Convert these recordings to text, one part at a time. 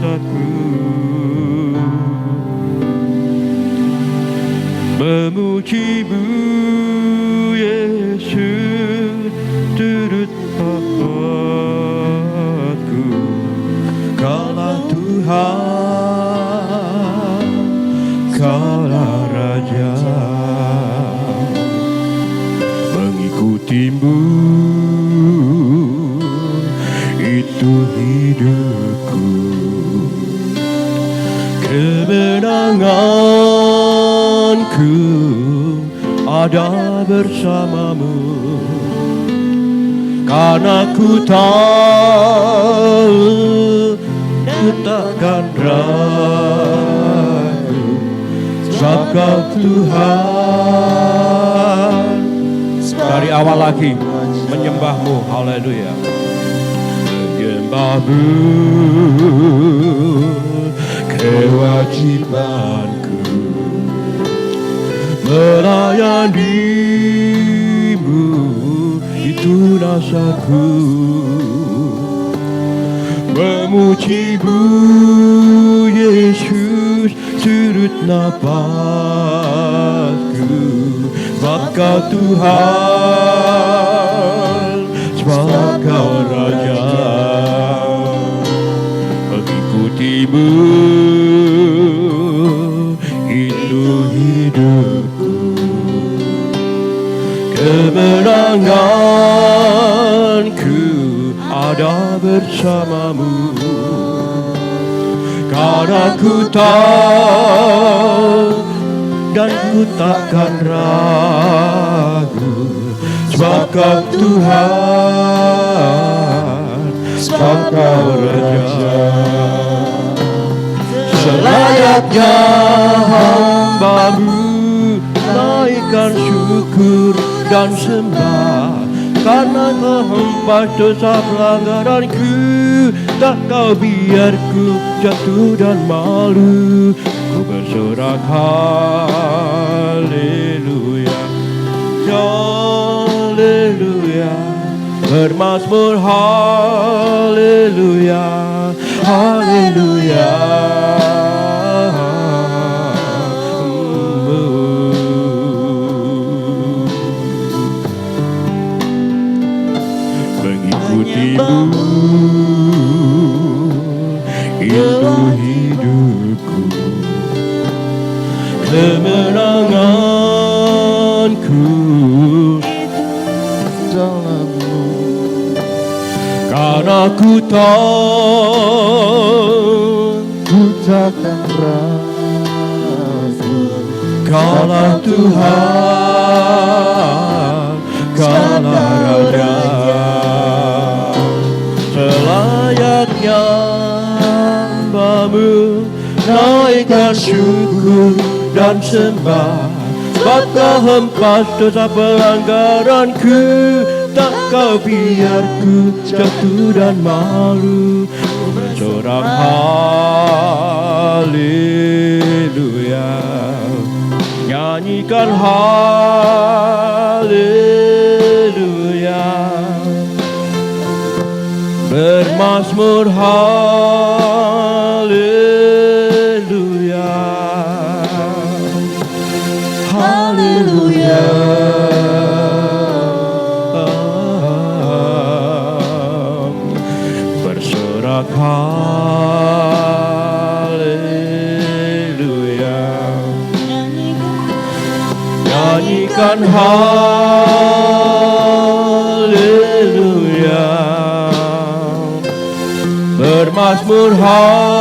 dosaku. Memuji-Mu Yesus turut hatiku. Kaulah Tuhan, Kaulah Raja. Mengikuti-Mu itu hidupku. Kemenanganku ada bersama-Mu, karena ku tahu ku takkan ragu, sebab Kau Tuhan. Dari awal lagi menyembah-Mu, haleluya. Menyembah-Mu kewajibanku, melayani-Mu itu rasaku. Memuji-Mu Yesus turut napasku, sebab Kau Tuhan, sebab Kau Raja. Mengikuti-Mu itu hidupku. Kemenanganku ada bersama-Mu, karena ku tahu dan ku takkan ragu, sebab Kau Tuhan, sebab Kau Raja. Selayaknya hamba-Mu naikkan syukur dan sembah, karena Kau hempas dosa pelanggaranku. Tak Kau biarku jatuh dan malu. Ku bersorak haleluya, haleluya, bermazmur haleluya, haleluya. Mengikuti-Mu itu hidupku. Kemenanganku dalam-Mu, karena ku tahu ku takkan ragu. Kaulah Tuhan, Kaulah Raja. Selayaknya hamba-Mu naikkan syukur dan sembah, sebab Kau hempas dosa pelanggaranku. Tak Kau biarku jatuh dan malu. Ku bersorak haleluya, nyanyikan haleluya, bermazmur haleluya, haleluya. Bersorak haleluya, nyanyikan haleluya, bermazmur haleluya,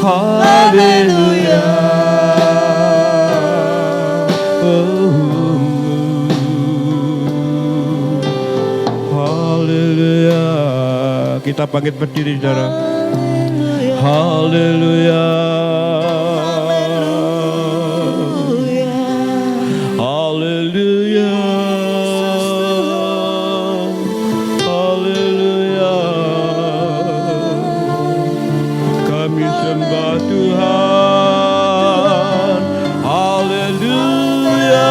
haleluya. Haleluya. Kita bangkit berdiri, saudara. Haleluya. Haleluya. Haleluya. Kami sembah Tuhan. Haleluya.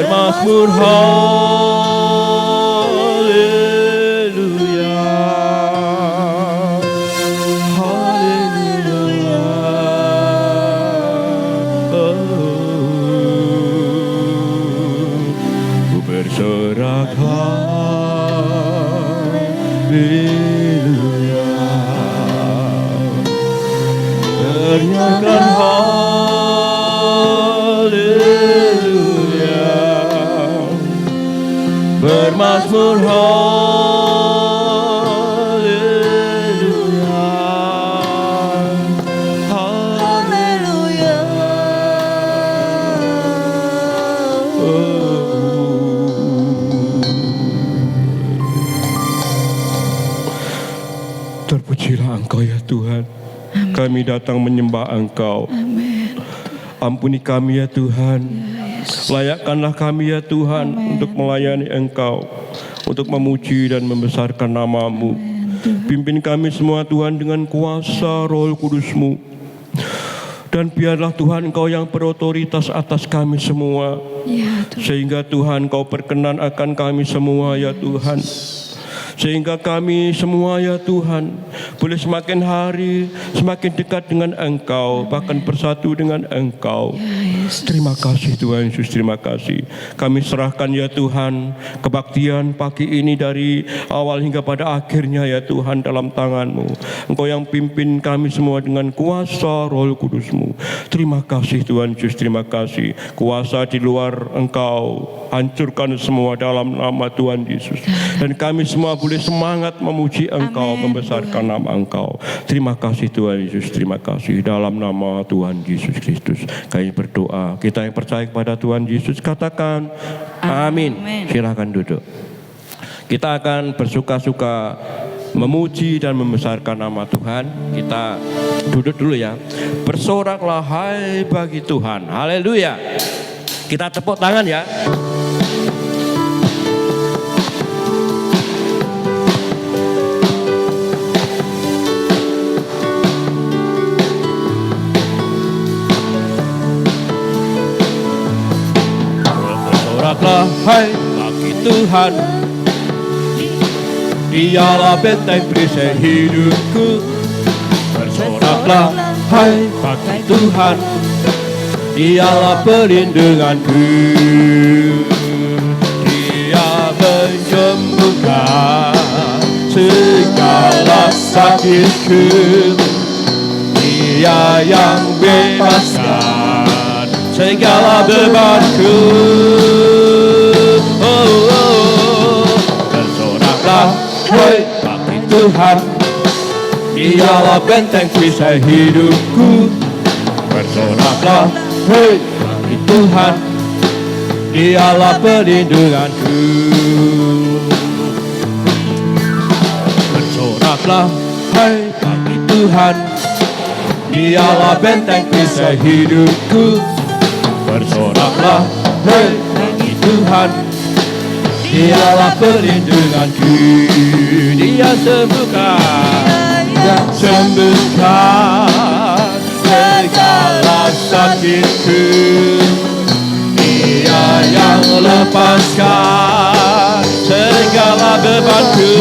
bermazmur haleluya, haleluya, ku bersorak haleluya, teriakan haleluya, bermazmur haleluya, haleluya. Terpujilah Engkau ya Tuhan. Kami datang menyembah Engkau. Ampuni kami ya Tuhan. Layakkanlah kami ya Tuhan untuk melayani Engkau, untuk memuji dan membesarkan nama-Mu. Pimpin kami semua Tuhan dengan kuasa Roh Kudus-Mu. Dan biarlah Tuhan Engkau yang berotoritas atas kami semua. Sehingga Tuhan Engkau berkenan akan kami semua ya Tuhan. Sehingga kami semua ya Tuhan boleh semakin hari semakin dekat dengan Engkau, bahkan bersatu dengan Engkau. Terima kasih Tuhan Yesus, terima kasih. Kami serahkan ya Tuhan kebaktian pagi ini dari awal hingga pada akhirnya ya Tuhan dalam tangan-Mu. Engkau yang pimpin kami semua dengan kuasa Roh Kudus-Mu. Terima kasih Tuhan Yesus, terima kasih. Kuasa di luar Engkau hancurkan semua dalam nama Tuhan Yesus. Dan kami semua boleh semangat memuji Engkau, membesarkan nama Engkau. Terima kasih Tuhan Yesus, terima kasih. Dalam nama Tuhan Yesus Kristus kami berdoa. Kita yang percaya kepada Tuhan Yesus katakan amin. Silakan duduk. Kita akan bersuka-suka memuji dan membesarkan nama Tuhan. Kita duduk dulu ya. Bersoraklah hai bagi Tuhan. Haleluya. Kita tepuk tangan ya. Bersoraklah hai bagi Tuhan, Dialah benteng perisai hidupku. Bersoraklah hai bagi Tuhan, Dialah perlindunganku. Dia menyembuhkan segala sakitku. Dia yang bebaskan segala bebanku. Bersoraklah hai bagi Tuhan, Dialah benteng perisai hidupku. Bersoraklah hai bagi Tuhan, Dialah perlindunganku. Bersoraklah hai bagi Tuhan, Dialah benteng perisai hidupku. Bersoraklah hai bagi Tuhan, Dialah perlindunganku. Dia sembuhkan, sembuhkan segala sakitku. Dia yang lepaskan segala bebanku.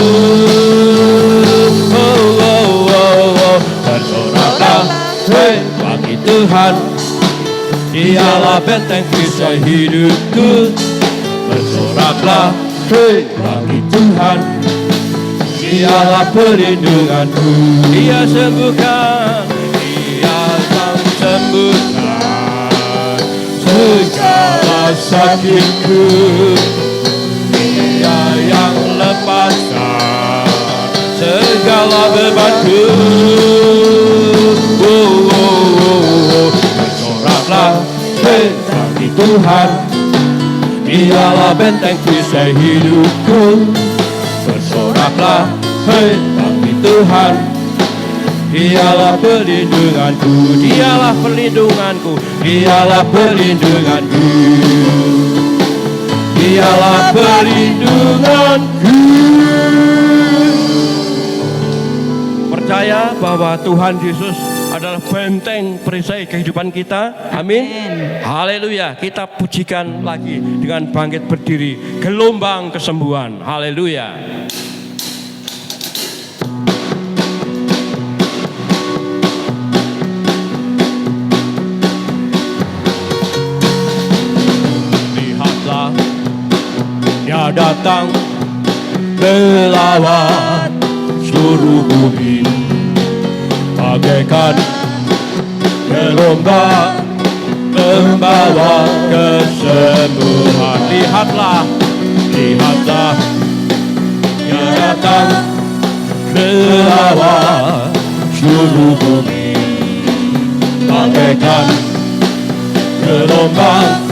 Bersoraklah hai bagi Tuhan, Dialah benteng perisai hidupku. Bersoraklah hai bagi Tuhan, Dialah perlindunganku. Dia sembuhkan, Dia yang sembuhkan segala sakitku. Dia yang lepaskan segala bebanku. Bersoraklah hai bagi Tuhan, Dialah benteng perisai hidupku. Bersoraklah hai bagi Tuhan, Dialah perlindunganku. Dialah perlindunganku, Dialah perlindunganku. Dialah perlindunganku. Percaya bahwa Tuhan Yesus adalah benteng perisai kehidupan kita. Amin. Haleluya. Kita pujikan lagi dengan bangkit berdiri, gelombang kesembuhan. Haleluya. Lihatlah, Dia datang melawat seluruh bumi, bagaikan gelombang membawa kesembuhan. Lihatlah, lihatlah, Dia datang melawat seluruh bumi, bagaikan gelombang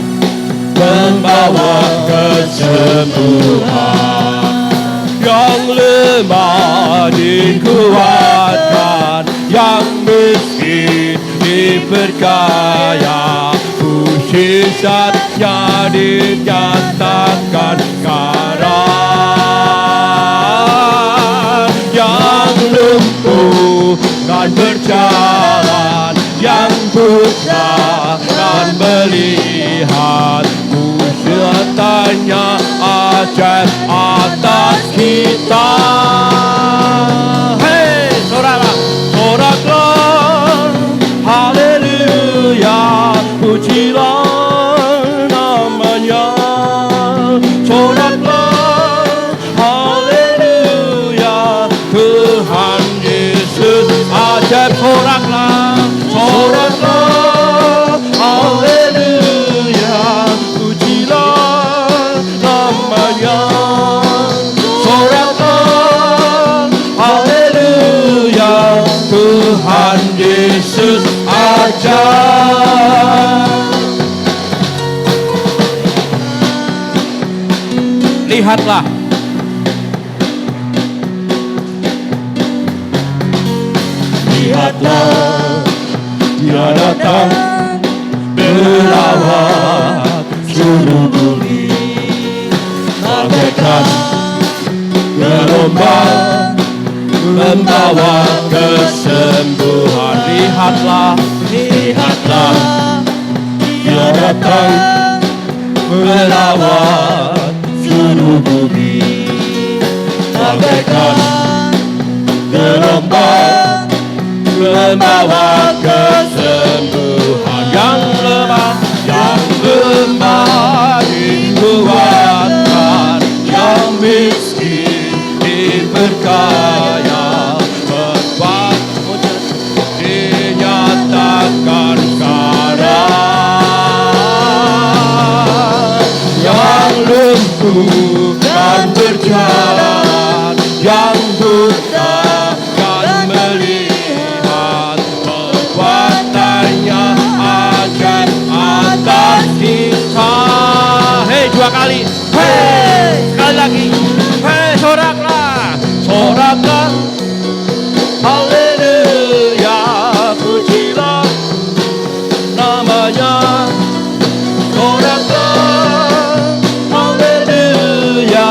membawa kesembuhan. Yang lemah dikuatkan, yang miskin diperkaya, mujizatnya dinyatakan sekarang. Yang lumpuh kan berjalan, yang buta kan melihat, mujizatnya ajaib atas kita. Hei, soraklah, soraklah, haleluya, pujilah namanya. Soraklah, haleluya, Tuhan Yesus ajaib. Soraklah, soraklah, haleluya, pujilah namanya. Soraklah, haleluya, Tuhan Yesus ajaib. Lihatlah, lihatlah, Dia datang melawat seluruh bumi, bagaikan gelombang membawa kesembuhan. Lihatlah, lihatlah, Dia datang melawat seluruh bumi, bagaikan gelombang membawa kesembuhan. Yang lemah dikuatkan, yang miskin diperkaya, berbuat dinyatakan sekarang. Yang lumpuh kan berjalan, yang buta kan melihat, kekuatannya akan atas kita. Hei, dua kali. Hei, sekali lagi. Hei, soraklah, soraklah, haleluya, pujilah namanya. Soraklah, haleluya,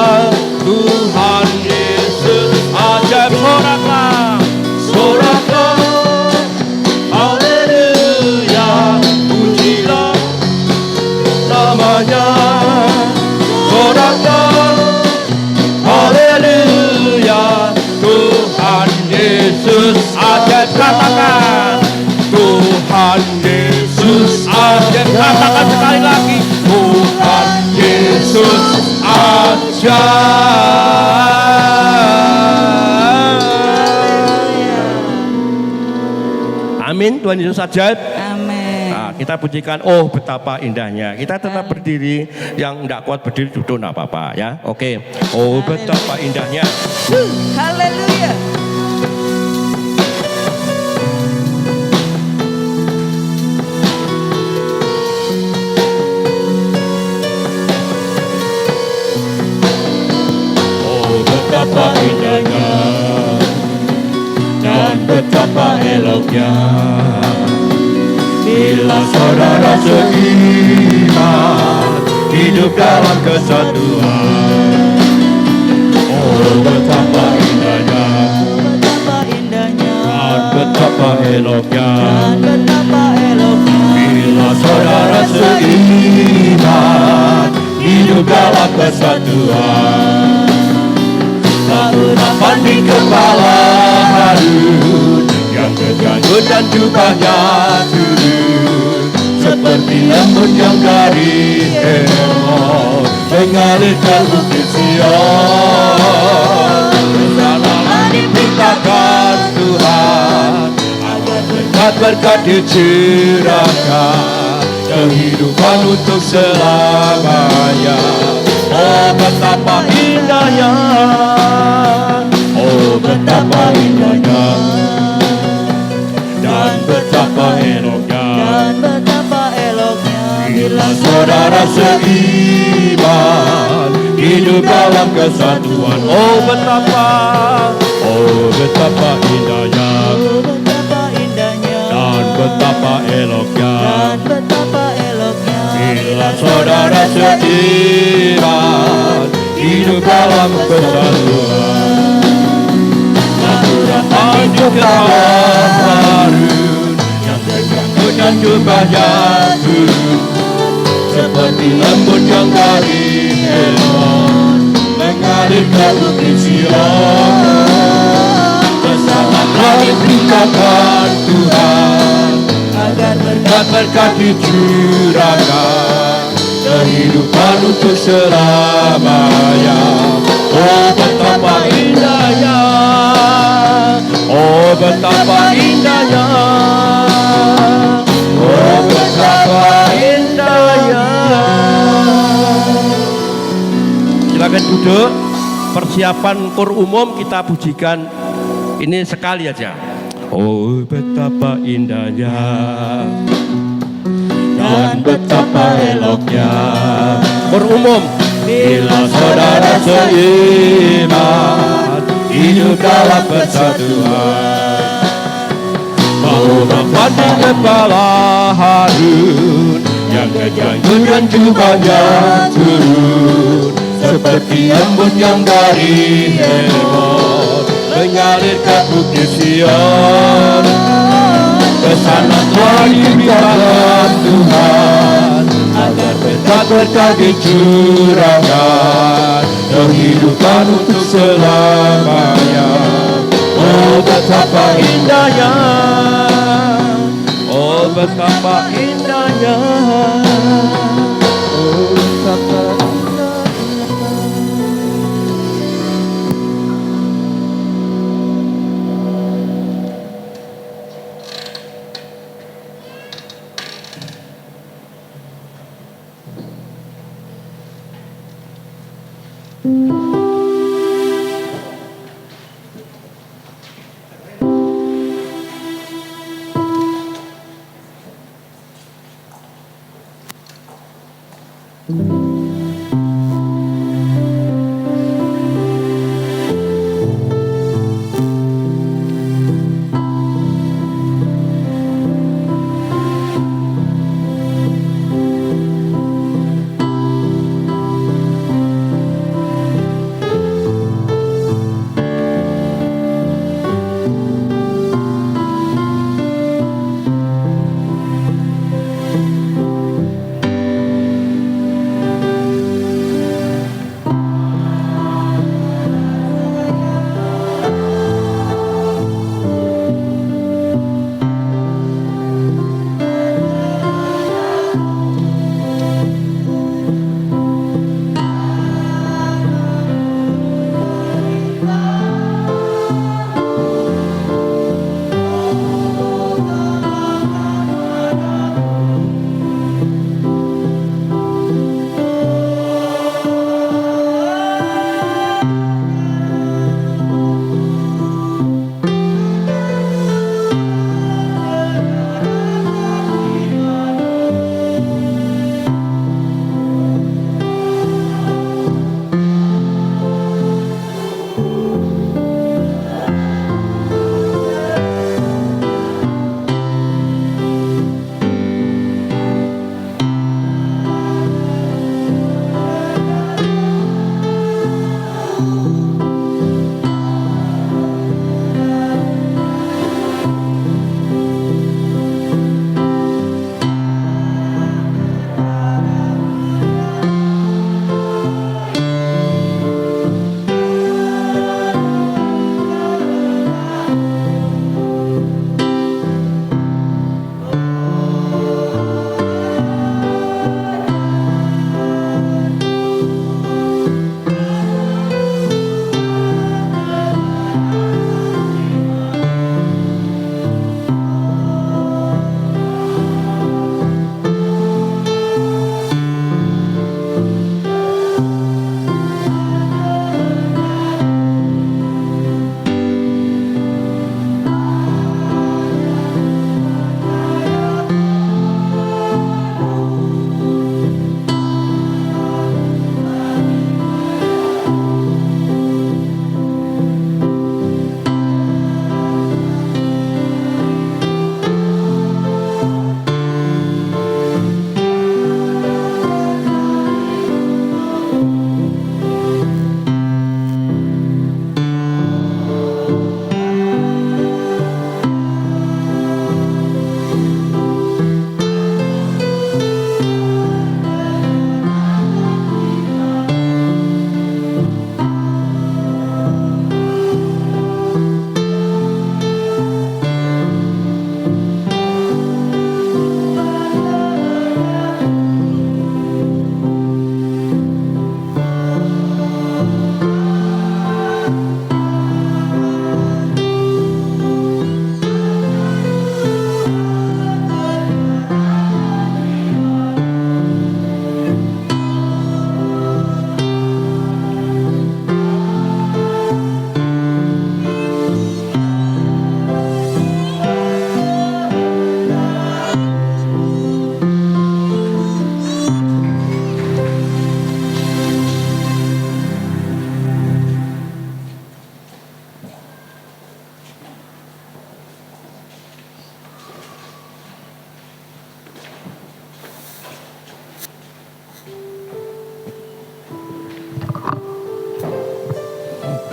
Tuhan Yesus ajaib. Soraklah, soraklah, haleluya, pujilah namanya. Soraklah, haleluya, Tuhan Yesus ajaib. Katakan, Tuhan Yesus ajaib. Katakan sekali lagi, Tuhan Yesus ajaib. Amin. Tuhan Yesus ajaib. Amin. Nah, kita pujikan, oh betapa indahnya. Kita tetap berdiri, yang tidak kuat berdiri duduk tidak apa-apa ya. Oke. Oh betapa indahnya. Haleluya. Oh betapa indahnya dan betapa eloknya bila saudara seiman hidup dalam kesatuan. Oh betapa indahnya, Betapa indahnya dan betapa betapa eloknya dan betapa eloknya bila saudara seiman hidup dalam kesatuan. Lalu nampan di kepala Harun yang kejanggut dan jubahnya turun seperti embun yang dari Hermon mengalir ke bukit Sion. Kesanalah diberitakan Tuhan agar berkat-berkat dicurahkan kehidupan untuk selamanya. Oh betapa indahnya, oh betapa indahnya, dan betapa eloknya, dan betapa eloknya bila saudara seiman hidup dalam kesatuan. Oh betapa indahnya, oh betapa indahnya dan betapa eloknya, dan betapa eloknya bila saudara seiman hidup dalam kesatuan. Lalu datang di kepala Harun yang kejanggut dan jubahnya turun seperti embun yang dari Hermon mengalir ke bukit Sion. Kesanalah diberitakan Tuhan agar berkat-berkat dicurahkan kehidupan untuk selamanya. Oh betapa indahnya, oh betapa indahnya, oh betapa indahnya. Silakan duduk. Persiapan kur umum kita pujikan ini sekali aja. Oh betapa indahnya dan betapa eloknya. Kur umum. Bila saudara seiman hidup dalam persatuan. Mau nampak di kepala Harun yang kejanggut dan jubahnya turun seperti embun yang dari Hermon mengalir ke bukit Sion. Kesana telah diberitakan Tuhan agar berkat-berkat dicurahkan kehidupan untuk selamanya. Oh betapa indahnya, oh betapa indahnya, oh betapa indahnya.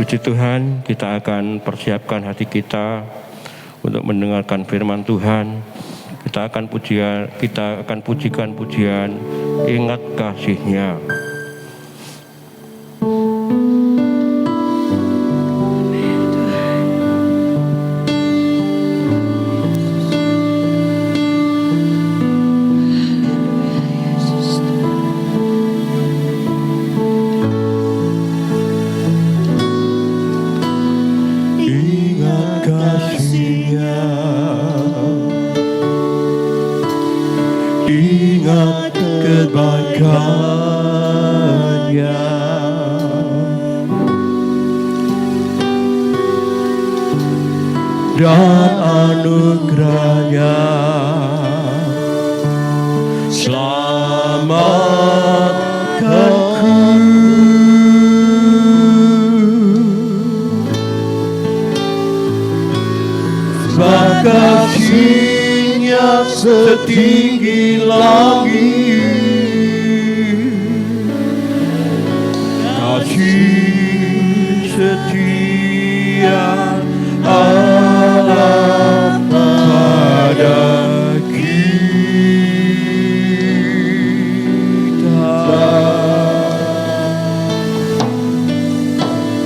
Puji Tuhan, kita akan persiapkan hati kita untuk mendengarkan firman Tuhan. Kita akan pujikan pujian ingat kasih-Nya. Ingat kebaikan-Nya, dan anugerah-Nya. Selamatkanku, sebab kasih-Nya setinggi langit, kasih setia Allah pada kita.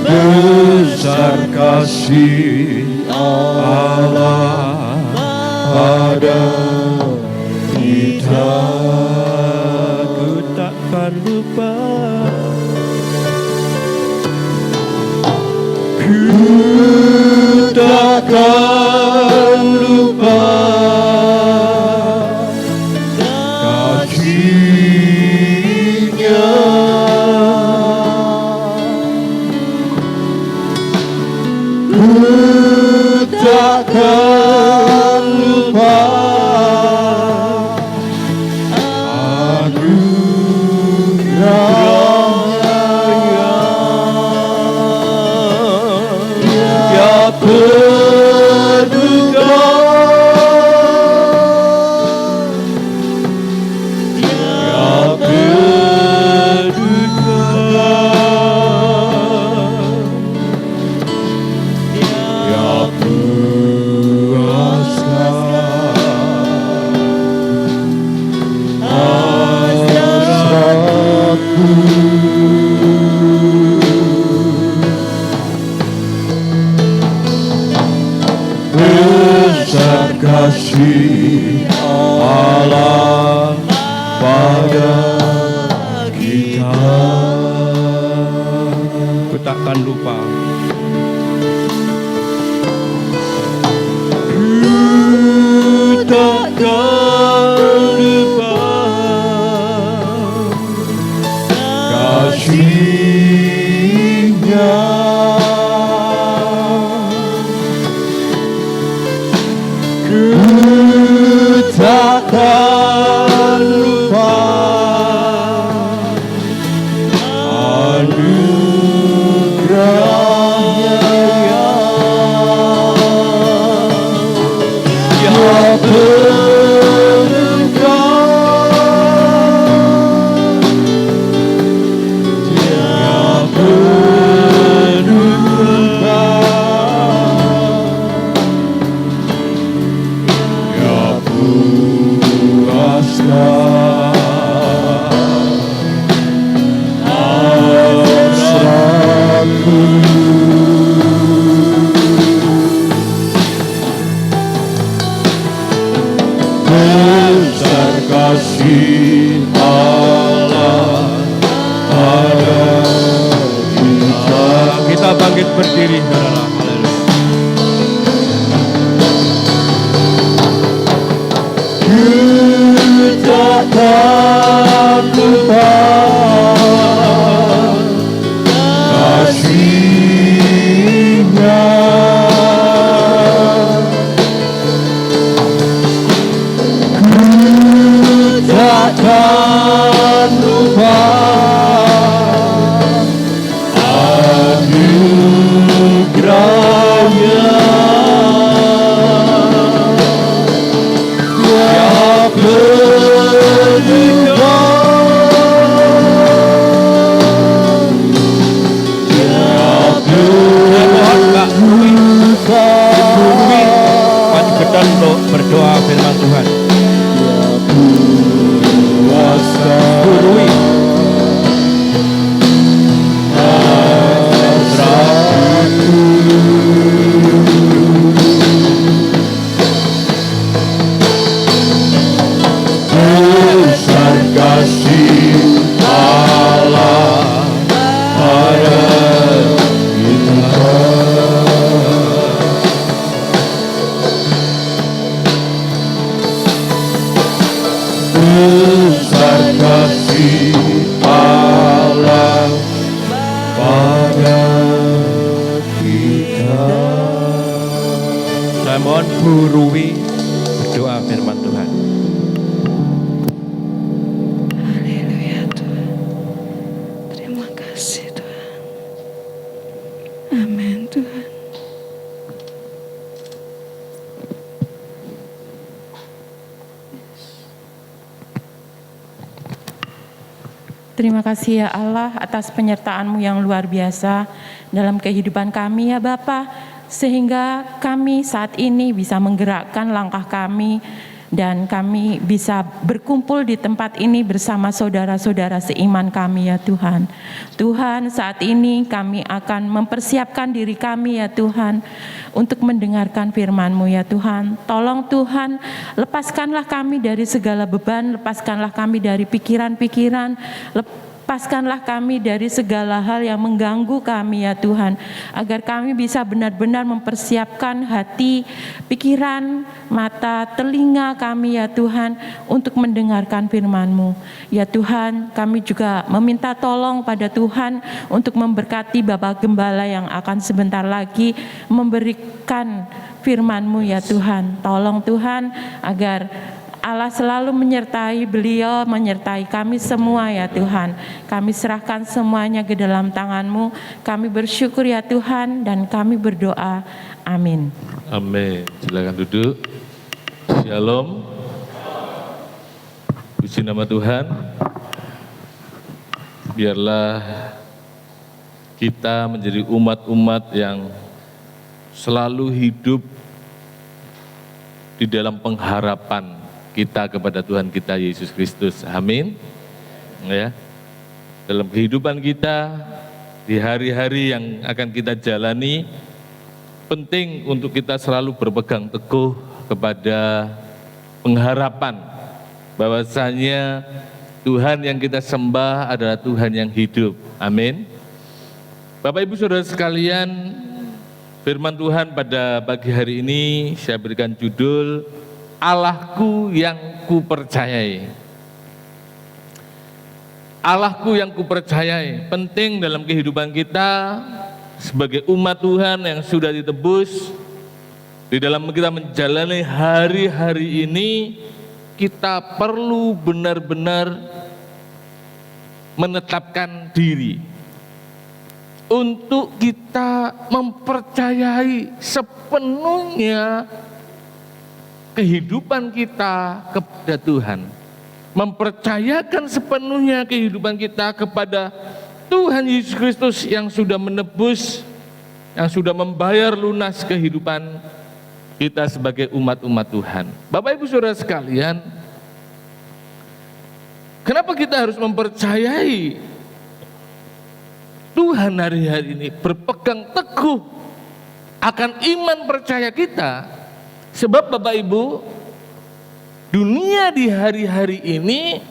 Besar kasih Allah pada kita, ku takkan lupa, ku takkan lupa kasih-Nya. Ku takkan lupa besar kasih Allah pada kita. Ku takkan lupa. Ku takkan lupa kasih-Nya. Ku takkan lupa anugerah-Nya yang besar kasih Allah pada kita. Kita bangkit berdiri, saudara. Ku takkan lupa kasih-Nya. Takkan lupa anugerah-Nya yang penuh kasih Allah pada kita. Saya mohon Bu Ruwi berdoa firman Tuhan. Haleluya Tuhan. Terima kasih Tuhan. Amin Tuhan. Terima kasih ya Allah atas penyertaan-Mu yang luar biasa dalam kehidupan kami ya Bapa, sehingga kami saat ini bisa menggerakkan langkah kami dan kami bisa berkumpul di tempat ini bersama saudara-saudara seiman kami ya Tuhan. Tuhan, saat ini kami akan mempersiapkan diri kami ya Tuhan untuk mendengarkan firman-Mu ya Tuhan. Tolong Tuhan, lepaskanlah kami dari segala beban, lepaskanlah kami dari pikiran-pikiran, lepaskanlah kami dari segala hal yang mengganggu kami ya Tuhan, agar kami bisa benar-benar mempersiapkan hati, pikiran, mata, telinga kami ya Tuhan untuk mendengarkan firman-Mu. Ya Tuhan, kami juga meminta tolong pada Tuhan untuk memberkati Bapak Gembala yang akan sebentar lagi memberikan firman-Mu ya Tuhan. Tolong Tuhan agar Allah selalu menyertai beliau, menyertai kami semua ya Tuhan. Kami serahkan semuanya ke dalam tangan-Mu. Kami bersyukur ya Tuhan dan kami berdoa. Amin. Amin. Silakan duduk. Shalom. Puji nama Tuhan. Biarlah kita menjadi umat-umat yang selalu hidup di dalam pengharapan kita kepada Tuhan kita Yesus Kristus. Amin. Ya. Dalam kehidupan kita di hari-hari yang akan kita jalani, penting untuk kita selalu berpegang teguh kepada pengharapan bahwasanya Tuhan yang kita sembah adalah Tuhan yang hidup. Amin. Bapak Ibu Saudara sekalian, firman Tuhan pada pagi hari ini saya berikan judul Allahku yang kupercayai. Allahku yang kupercayai. Penting dalam kehidupan kita sebagai umat Tuhan yang sudah ditebus. Di dalam kita menjalani hari-hari ini, kita perlu benar-benar menetapkan diri untuk kita mempercayai sepenuhnya kehidupan kita kepada Tuhan, mempercayakan sepenuhnya kehidupan kita kepada Tuhan Yesus Kristus yang sudah menebus, yang sudah membayar lunas kehidupan kita sebagai umat-umat Tuhan. Bapak Ibu Saudara sekalian, kenapa kita harus mempercayai Tuhan hari-hari ini, berpegang teguh akan iman percaya kita? Sebab Bapak Ibu, dunia di hari-hari ini,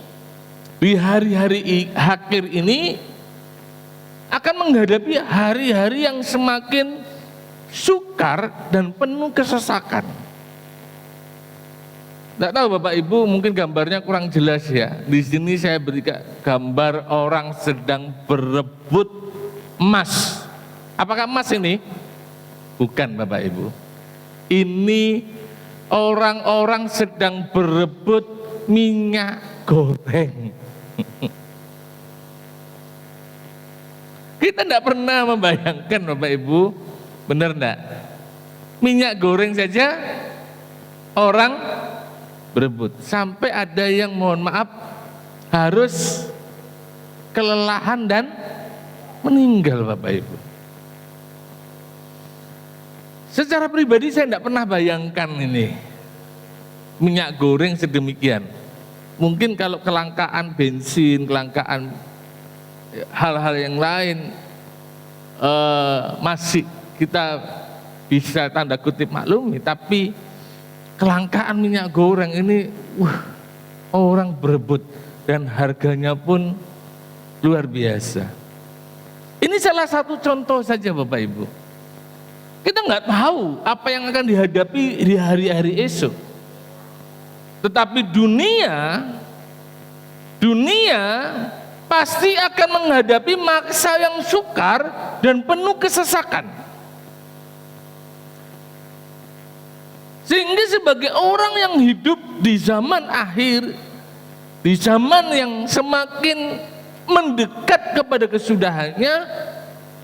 di hari-hari akhir ini akan menghadapi hari-hari yang semakin sukar dan penuh kesesakan. Tidak tahu Bapak Ibu, mungkin gambarnya kurang jelas ya. Di sini saya berikan gambar orang sedang berebut emas. Apakah emas ini? Bukan Bapak Ibu. Ini orang-orang sedang berebut minyak goreng. Kita tidak pernah membayangkan Bapak Ibu, benar enggak? Minyak goreng saja orang berebut. Sampai ada yang mohon maaf harus kelelahan dan meninggal Bapak Ibu. Secara pribadi saya tidak pernah bayangkan ini minyak goreng sedemikian. Mungkin kalau kelangkaan bensin, kelangkaan hal-hal yang lain masih kita bisa tanda kutip maklumi, tapi kelangkaan minyak goreng ini orang berebut dan harganya pun luar biasa. Ini salah satu contoh saja Bapak Ibu. Kita nggak tahu apa yang akan dihadapi di hari-hari esok. Tetapi dunia dunia pasti akan menghadapi masa yang sukar dan penuh kesesakan. Sehingga sebagai orang yang hidup di zaman akhir, di zaman yang semakin mendekat kepada kesudahannya,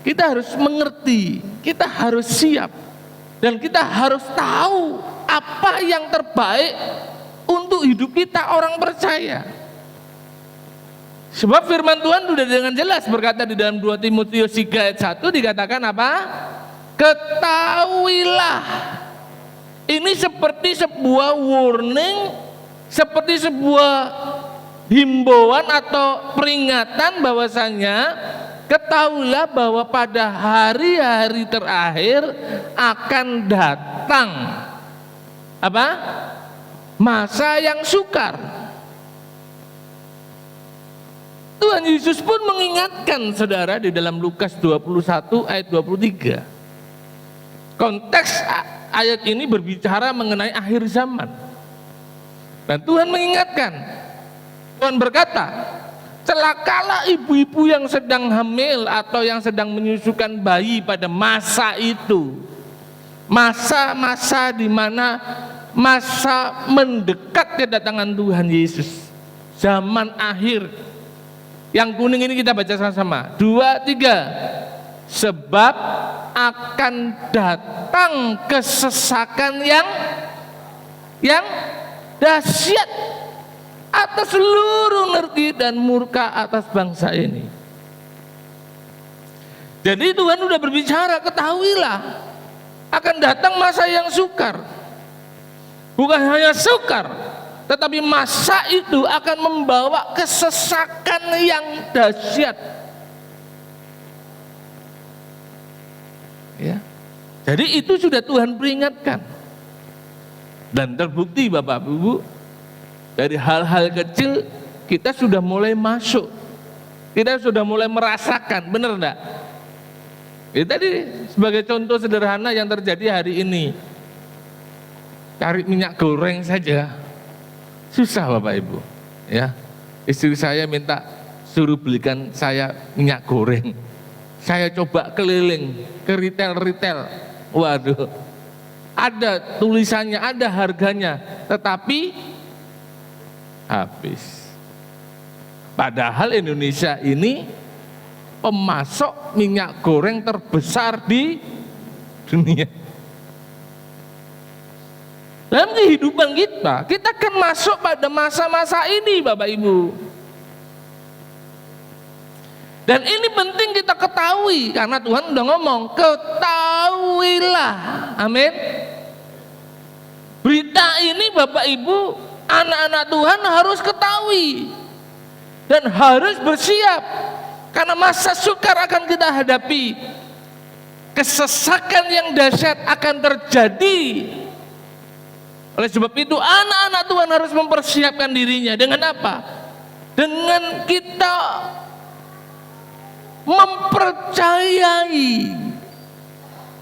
kita harus mengerti, kita harus siap, dan kita harus tahu apa yang terbaik untuk hidup kita orang percaya. Sebab firman Tuhan sudah dengan jelas berkata di dalam 2 Timotius 3 ayat 1 dikatakan apa? Ketahuilah. Ini seperti sebuah warning, seperti sebuah himbauan atau peringatan bahwasanya ketahuilah bahwa pada hari-hari terakhir akan datang apa? Masa yang sukar. Tuhan Yesus pun mengingatkan saudara di dalam Lukas 21 ayat 23. Konteks ayat ini berbicara mengenai akhir zaman. Dan Tuhan mengingatkan, Tuhan berkata, celakalah ibu-ibu yang sedang hamil atau yang sedang menyusukan bayi pada masa itu. Masa-masa di mana masa mendekat kedatangan Tuhan Yesus. Zaman akhir. Yang kuning ini kita baca sama-sama. 2, 3. Sebab akan datang kesesakan yang dahsyat atas seluruh negeri dan murka atas bangsa ini. Jadi Tuhan sudah berbicara, ketahuilah akan datang masa yang sukar. Bukan hanya sukar, tetapi masa itu akan membawa kesesakan yang dahsyat. Ya. Jadi itu sudah Tuhan peringatkan. Dan terbukti Bapak Ibu, dari hal-hal kecil kita sudah mulai masuk. Kita sudah mulai merasakan, benar enggak? Ya, tadi sebagai contoh sederhana yang terjadi hari ini. Cari minyak goreng saja susah Bapak Ibu. Ya. Istri saya minta suruh belikan saya minyak goreng. Saya coba keliling ke retail-retail. Waduh. Ada tulisannya, ada harganya, tetapi habis. Padahal Indonesia ini pemasok minyak goreng terbesar di dunia. Dalam kehidupan kita akan masuk pada masa-masa ini Bapak Ibu. Dan ini penting kita ketahui, karena Tuhan udah ngomong, ketahuilah. Amin. Berita ini Bapak Ibu, anak-anak Tuhan harus ketahui dan harus bersiap, karena masa sukar akan kita hadapi. Kesesakan yang dahsyat akan terjadi. Oleh sebab itu anak-anak Tuhan harus mempersiapkan dirinya dengan apa? Dengan kita mempercayai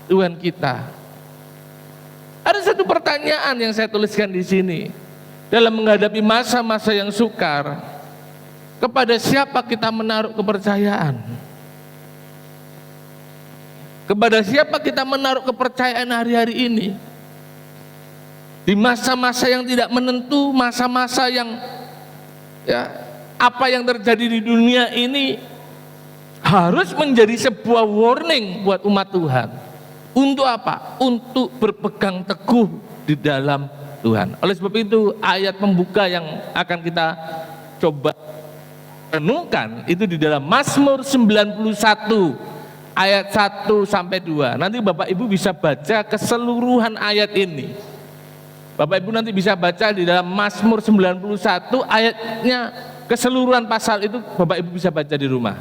Tuhan kita. Ada satu pertanyaan yang saya tuliskan di sini. Dalam menghadapi masa-masa yang sukar, kepada siapa kita menaruh kepercayaan? Kepada siapa kita menaruh kepercayaan hari-hari ini? Di masa-masa yang tidak menentu, masa-masa yang apa yang terjadi di dunia ini harus menjadi sebuah warning buat umat Tuhan. Untuk apa? Untuk berpegang teguh di dalam Tuhan. Oleh sebab itu ayat pembuka yang akan kita coba renungkan itu di dalam Mazmur 91 ayat 1 sampai 2. Nanti Bapak Ibu bisa baca keseluruhan ayat ini. Bapak Ibu nanti bisa baca di dalam Mazmur 91 ayatnya, keseluruhan pasal itu Bapak Ibu bisa baca di rumah.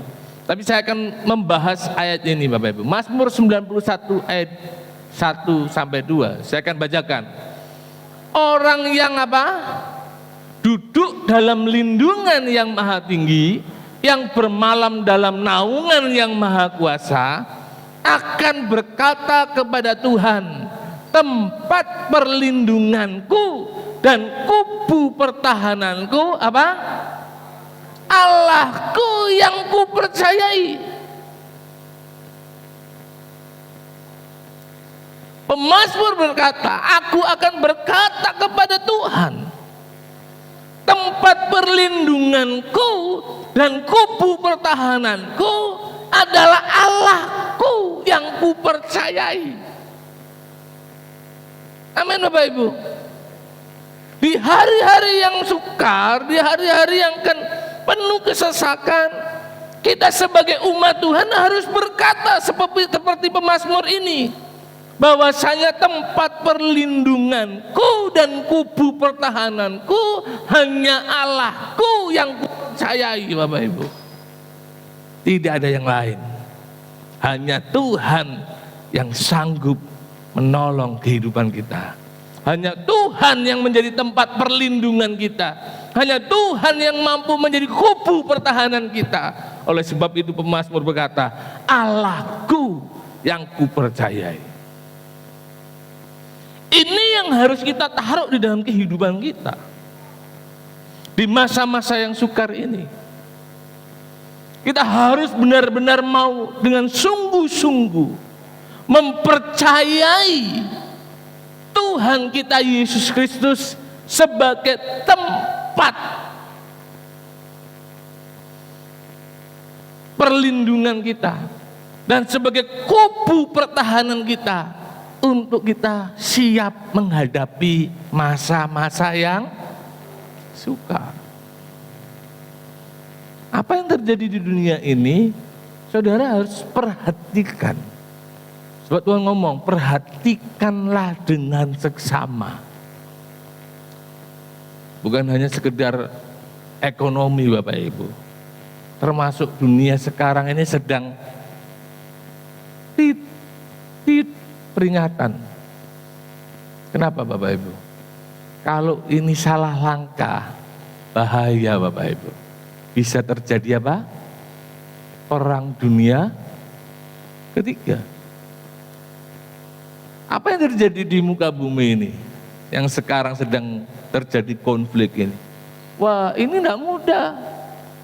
Tapi saya akan membahas ayat ini Bapak Ibu. Mazmur 91 ayat 1 sampai 2. Saya akan bacakan. Orang yang apa? Duduk dalam lindungan yang maha tinggi, yang bermalam dalam naungan yang maha kuasa, akan berkata kepada Tuhan, tempat perlindunganku dan kubu pertahananku apa? Allahku yang kupercayai. Pemazmur berkata, aku akan berkata kepada Tuhan, tempat perlindunganku dan kubu pertahananku adalah Allahku yang kupercayai. Amin Bapak Ibu. Di hari-hari yang sukar, di hari-hari yang kan penuh kesesakan, kita sebagai umat Tuhan harus berkata seperti pemazmur ini, bahwasanya tempat perlindunganku dan kubu pertahananku hanya Allahku yang kupercayai. Bapak Ibu, tidak ada yang lain, hanya Tuhan yang sanggup menolong kehidupan kita. Hanya Tuhan yang menjadi tempat perlindungan kita. Hanya Tuhan yang mampu menjadi kubu pertahanan kita. Oleh sebab itu pemazmur berkata, Allahku yang kupercayai. Ini yang harus kita taruh di dalam kehidupan kita di masa-masa yang sukar ini. Kita harus benar-benar mau dengan sungguh-sungguh mempercayai Tuhan kita Yesus Kristus sebagai tempat perlindungan kita dan sebagai kubu pertahanan kita untuk kita siap menghadapi masa-masa yang sukar. Apa yang terjadi di dunia ini, saudara harus perhatikan. Sebab Tuhan ngomong, perhatikanlah dengan seksama. Bukan hanya sekedar ekonomi Bapak Ibu. Termasuk dunia sekarang ini sedang peringatan. Kenapa Bapak Ibu? Kalau ini salah langkah, bahaya Bapak Ibu. Bisa terjadi apa? Perang dunia ketiga. Apa yang terjadi di muka bumi ini? Yang sekarang sedang terjadi konflik ini. Wah, ini tidak mudah.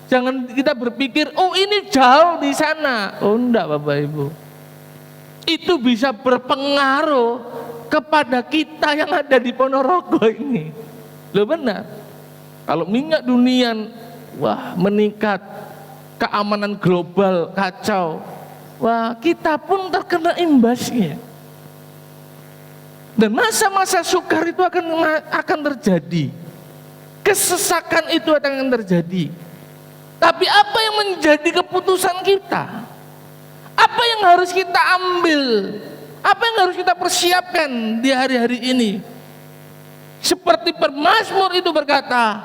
Jangan kita berpikir, oh ini jauh di sana. Oh enggak Bapak Ibu. Itu bisa berpengaruh kepada kita yang ada di Ponorogo ini. Loh benar. Kalau minyak dunia wah meningkat, keamanan global kacau. Wah, kita pun terkena imbasnya. Dan masa-masa sukar itu akan terjadi. Kesesakan itu akan terjadi. Tapi apa yang menjadi keputusan kita? Apa yang harus kita ambil? Apa yang harus kita persiapkan di hari-hari ini? Seperti pemazmur itu berkata,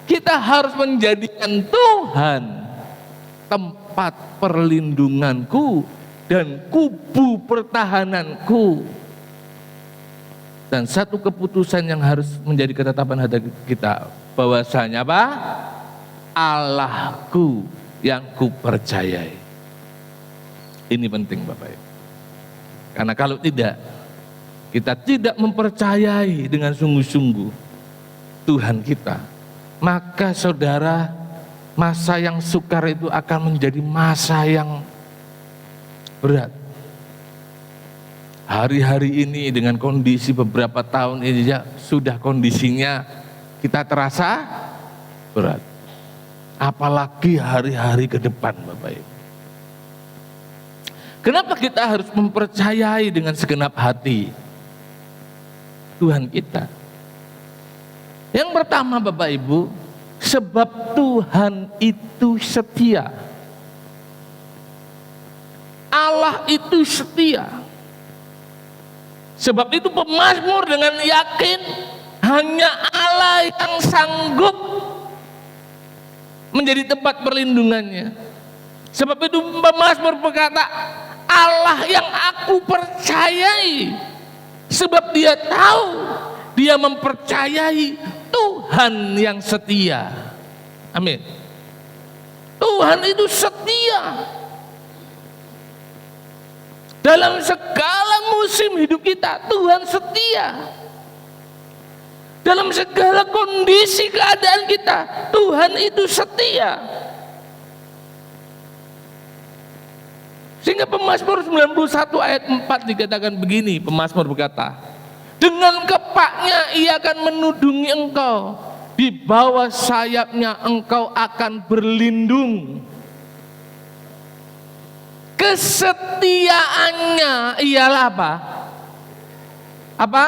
kita harus menjadikan Tuhan tempat perlindunganku dan kubu pertahananku. Dan satu keputusan yang harus menjadi ketetapan hati kita, bahwasanya apa? Allahku yang kupercayai. Ini penting Bapak Ibu. Karena kalau tidak, kita tidak mempercayai dengan sungguh-sungguh Tuhan kita, maka saudara, masa yang sukar itu akan menjadi masa yang berat. Hari-hari ini dengan kondisi beberapa tahun ini sudah kondisinya kita terasa berat. Apalagi hari-hari ke depan Bapak Ibu. Kenapa kita harus mempercayai dengan segenap hati Tuhan kita? Yang pertama Bapak Ibu, sebab Tuhan itu setia. Allah itu setia. Sebab itu pemazmur dengan yakin hanya Allah yang sanggup menjadi tempat perlindungannya. Sebab itu pemazmur berkata, Allah yang aku percayai. Sebab dia tahu, dia mempercayai Tuhan yang setia. Amin. Tuhan itu setia. Dalam segala musim hidup kita, Tuhan setia. Dalam segala kondisi keadaan kita, Tuhan itu setia. Sehingga Pemazmur 91 ayat 4 dikatakan begini, pemazmur berkata, dengan kepaknya ia akan menudungi engkau, di bawah sayapnya engkau akan berlindung. Kesetiaannya ialah apa? Apa?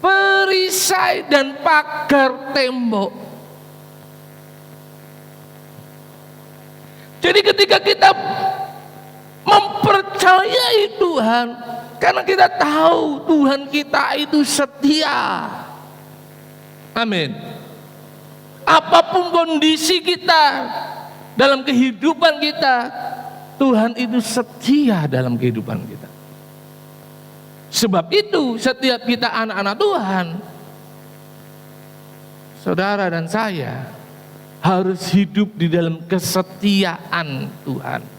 Perisai dan pagar tembok. Jadi ketika kita mempercayai Tuhan, karena kita tahu Tuhan kita itu setia. Amin. Apapun kondisi kita dalam kehidupan kita, Tuhan itu setia dalam kehidupan kita. Sebab itu setiap kita anak-anak Tuhan, saudara dan saya, harus hidup di dalam kesetiaan Tuhan.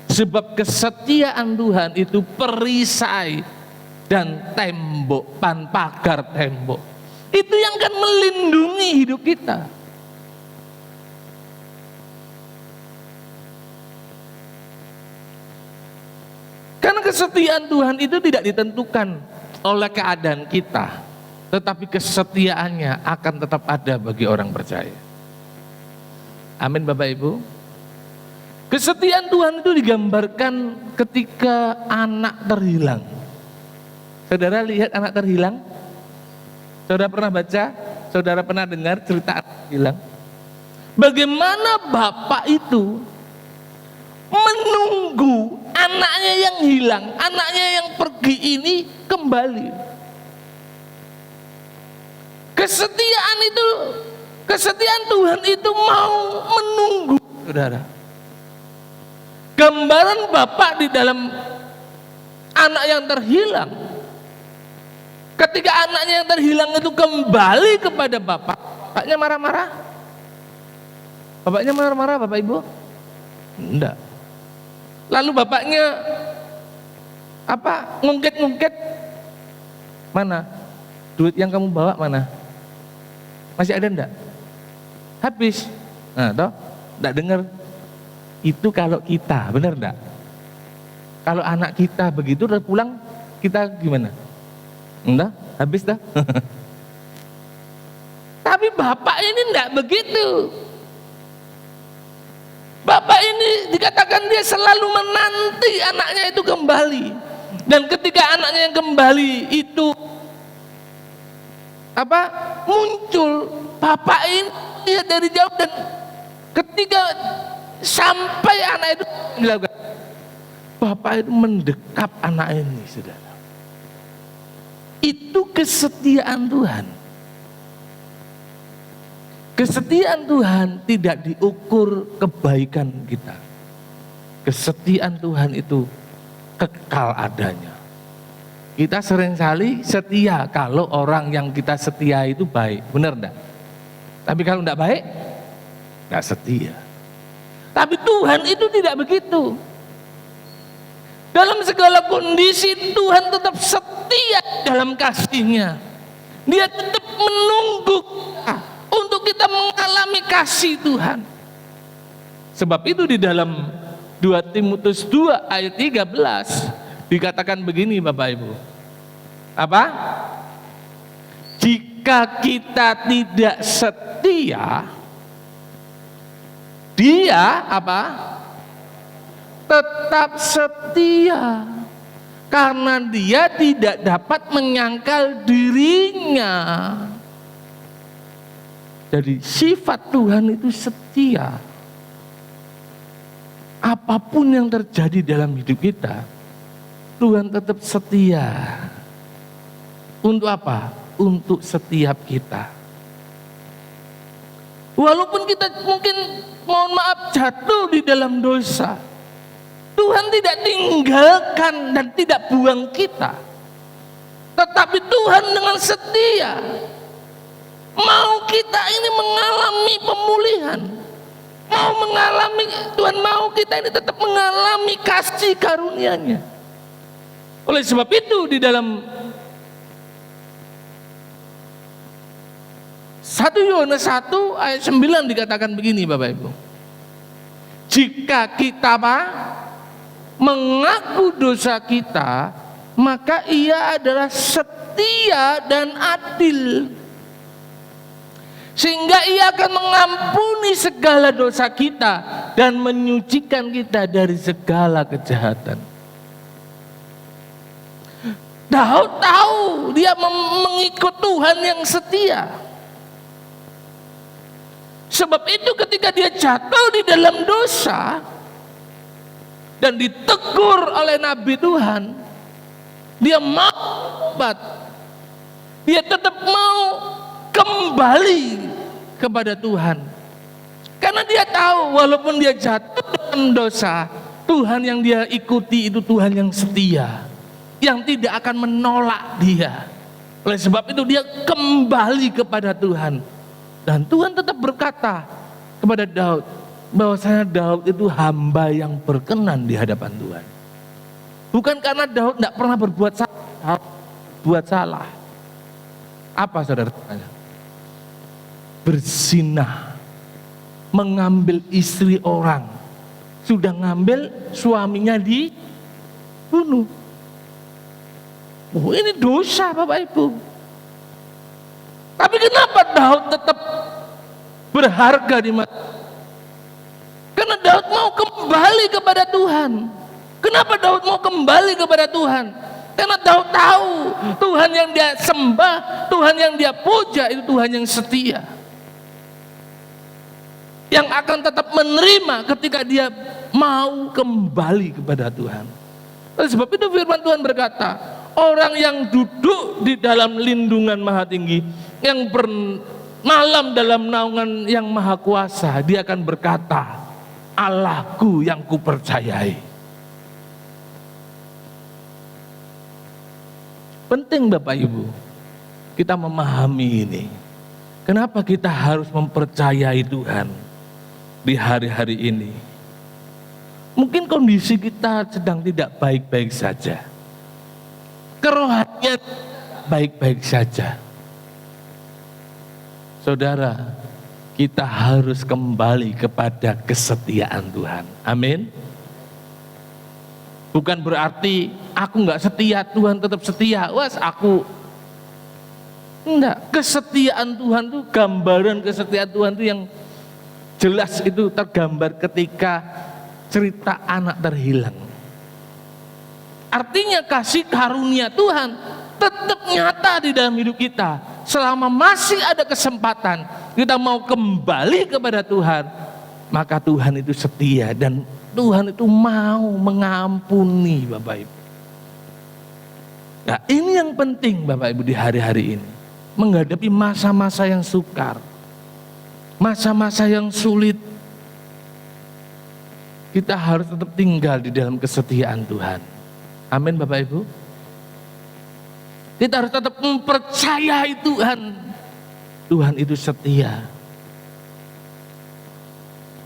Sebab kesetiaan Tuhan itu perisai dan tembok, pagar tembok. Itu yang akan melindungi hidup kita. Karena kesetiaan Tuhan itu tidak ditentukan oleh keadaan kita, tetapi kesetiaannya akan tetap ada bagi orang percaya. Amin Bapak Ibu. Kesetiaan Tuhan itu digambarkan ketika anak terhilang. Saudara lihat anak terhilang? Saudara pernah baca? Saudara pernah dengar cerita anak terhilang? Bagaimana bapak itu menunggu anaknya yang hilang, anaknya yang pergi ini kembali. Kesetiaan Tuhan itu mau menunggu, saudara. Gambaran bapak di dalam anak yang terhilang. Ketika anaknya yang terhilang itu kembali kepada bapak, bapaknya marah-marah. Bapaknya marah-marah, Bapak Ibu? Enggak. Lalu bapaknya apa? Ngungkit-ngungkit. Mana? Duit yang kamu bawa mana? Masih ada enggak? Habis. Nah, toh, enggak dengar. Itu kalau kita, benar enggak? Kalau anak kita begitu udah pulang, kita gimana? Enggak, habis dah. Tapi bapak ini enggak begitu. Bapak ini dikatakan dia selalu menanti anaknya itu kembali. Dan ketika anaknya yang kembali itu apa? Muncul, bapak ini dia dari jauh, dan ketika sampai anak itu dilakukan, bapak itu mendekap anak ini, saudara. Itu kesetiaan Tuhan. Kesetiaan Tuhan tidak diukur kebaikan kita. Kesetiaan Tuhan itu kekal adanya. Kita seringkali setia kalau orang yang kita setia itu baik, benar enggak? Tapi kalau enggak baik, enggak setia. Tapi Tuhan itu tidak begitu. Dalam segala kondisi Tuhan tetap setia dalam kasih-Nya. Dia tetap menunggu kita untuk kita mengalami kasih Tuhan. Sebab itu di dalam 2 Timotius 2 ayat 13 dikatakan begini Bapak Ibu. Apa? Jika kita tidak setia, Dia apa? Tetap setia. Karena Dia tidak dapat menyangkal dirinya. Jadi sifat Tuhan itu setia. Apapun yang terjadi dalam hidup kita, Tuhan tetap setia. Untuk apa? Untuk setiap kita. Walaupun kita mungkin, mohon maaf, jatuh di dalam dosa, Tuhan tidak tinggalkan dan tidak buang kita. Tetapi Tuhan dengan setia mau kita ini mengalami pemulihan. Tuhan mau kita ini tetap mengalami kasih karunia-Nya. Oleh sebab itu di dalam 1 Yohanes 1 ayat 9 dikatakan begini Bapak Ibu. Jika kita apa? mengaku dosa kita, maka Ia adalah setia dan adil, sehingga Ia akan mengampuni segala dosa kita dan menyucikan kita dari segala kejahatan. Daud tahu dia mengikut Tuhan yang setia. Sebab itu ketika dia jatuh di dalam dosa dan ditegur oleh Nabi Tuhan, dia mau tobat. Dia tetap mau kembali kepada Tuhan. Karena dia tahu walaupun dia jatuh dalam dosa, Tuhan yang dia ikuti itu Tuhan yang setia, yang tidak akan menolak dia. Oleh sebab itu dia kembali kepada Tuhan. Dan Tuhan tetap berkata kepada Daud, bahwasanya Daud itu hamba yang berkenan di hadapan Tuhan. Bukan karena Daud tidak pernah berbuat salah. Apa saudara tanya? Berzinah, mengambil istri orang, sudah ngambil suaminya dibunuh. Oh, ini dosa Bapak Ibu. Tapi kenapa Daud tetap berharga di mata? Karena Daud mau kembali kepada Tuhan. Kenapa Daud mau kembali kepada Tuhan? Karena Daud tahu Tuhan yang dia sembah, Tuhan yang dia puja itu Tuhan yang setia, yang akan tetap menerima ketika dia mau kembali kepada Tuhan. Oleh sebab itu firman Tuhan berkata, orang yang duduk di dalam lindungan Maha Tinggi, yang bermalam dalam naungan yang Maha Kuasa, dia akan berkata, Allahku yang kupercayai. Penting Bapak Ibu, kita memahami ini. Kenapa kita harus mempercayai Tuhan di hari-hari ini? Mungkin kondisi kita sedang tidak baik-baik saja, kerohanian baik-baik saja. Saudara, kita harus kembali kepada kesetiaan Tuhan. Amin. Bukan berarti aku nggak setia, Tuhan tetap setia. Was aku enggak. Kesetiaan Tuhan itu, gambaran kesetiaan Tuhan itu yang jelas itu tergambar ketika cerita anak terhilang. Artinya kasih karunia Tuhan tetap nyata di dalam hidup kita. Selama masih ada kesempatan kita mau kembali kepada Tuhan, maka Tuhan itu setia dan Tuhan itu mau mengampuni Bapak Ibu. Nah, ini yang penting Bapak Ibu di hari-hari ini. Menghadapi masa-masa yang sukar, masa-masa yang sulit, kita harus tetap tinggal di dalam kesetiaan Tuhan. Amin Bapak Ibu. Kita harus tetap mempercayai Tuhan. Tuhan itu setia.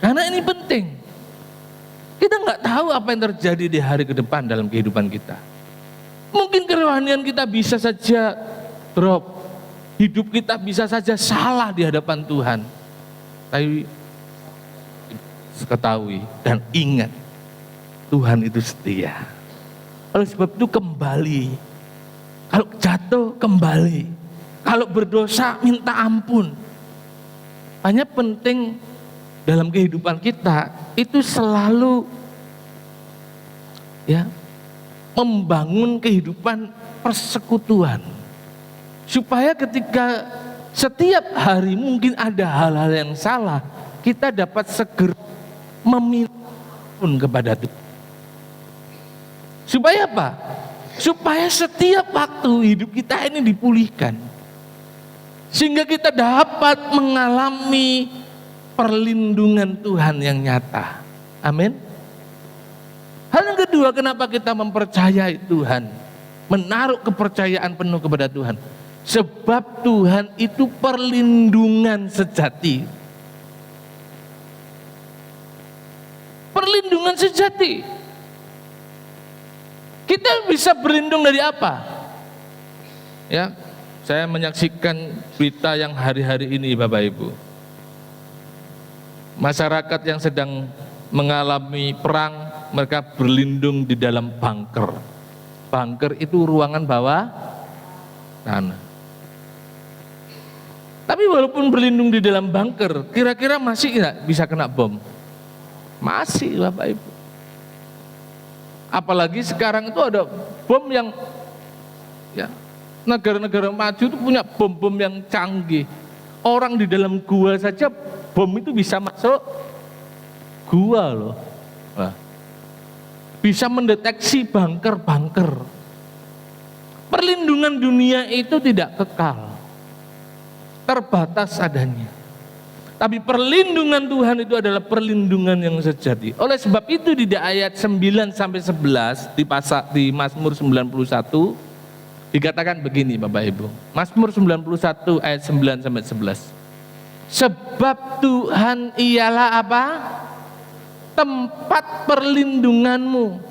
Karena ini penting. Kita nggak tahu apa yang terjadi di hari ke depan dalam kehidupan kita. Mungkin kerohanian kita bisa saja drop. Hidup kita bisa saja salah di hadapan Tuhan. Tapi ketahui dan ingat, Tuhan itu setia. Oleh sebab itu kembali. Kalau jatuh kembali, kalau berdosa minta ampun. Hanya penting dalam kehidupan kita itu selalu ya membangun kehidupan persekutuan, supaya ketika setiap hari mungkin ada hal-hal yang salah, kita dapat segera meminta ampun kepada Tuhan. Supaya apa? Supaya setiap waktu hidup kita ini dipulihkan, sehingga kita dapat mengalami perlindungan Tuhan yang nyata. Amin. Hal yang kedua, kenapa kita mempercayai Tuhan, menaruh kepercayaan penuh kepada Tuhan? Sebab Tuhan itu perlindungan sejati. Perlindungan sejati. Kita bisa berlindung dari apa? Ya, saya menyaksikan berita yang hari-hari ini Bapak Ibu. Masyarakat yang sedang mengalami perang mereka berlindung di dalam bunker. Bunker itu ruangan bawah tanah. Tapi walaupun berlindung di dalam bunker, kira-kira masih nggak bisa kena bom? Masih, Bapak Ibu. Apalagi sekarang itu ada bom yang ya, negara-negara maju itu punya bom-bom yang canggih. Orang di dalam gua saja bom itu bisa masuk gua loh. Nah, bisa mendeteksi bunker-bunker. Perlindungan dunia itu tidak kekal, terbatas adanya. Tapi perlindungan Tuhan itu adalah perlindungan yang sejati. Oleh sebab itu di ayat 9 sampai 11 di Mazmur 91 dikatakan begini Bapak Ibu. Mazmur 91 ayat 9 sampai 11. Sebab Tuhan ialah apa? Tempat perlindunganmu.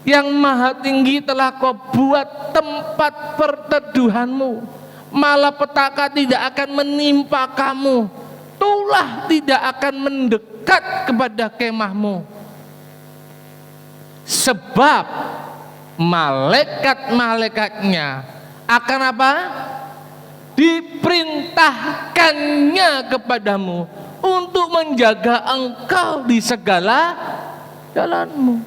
Yang maha tinggi telah kau buat tempat perteduhanmu. Malapetaka tidak akan menimpa kamu. Tulah tidak akan mendekat kepada kemahmu. Sebab malaikat-malaikatnya akan apa? Diperintahkannya kepadamu untuk menjaga engkau di segala jalanmu.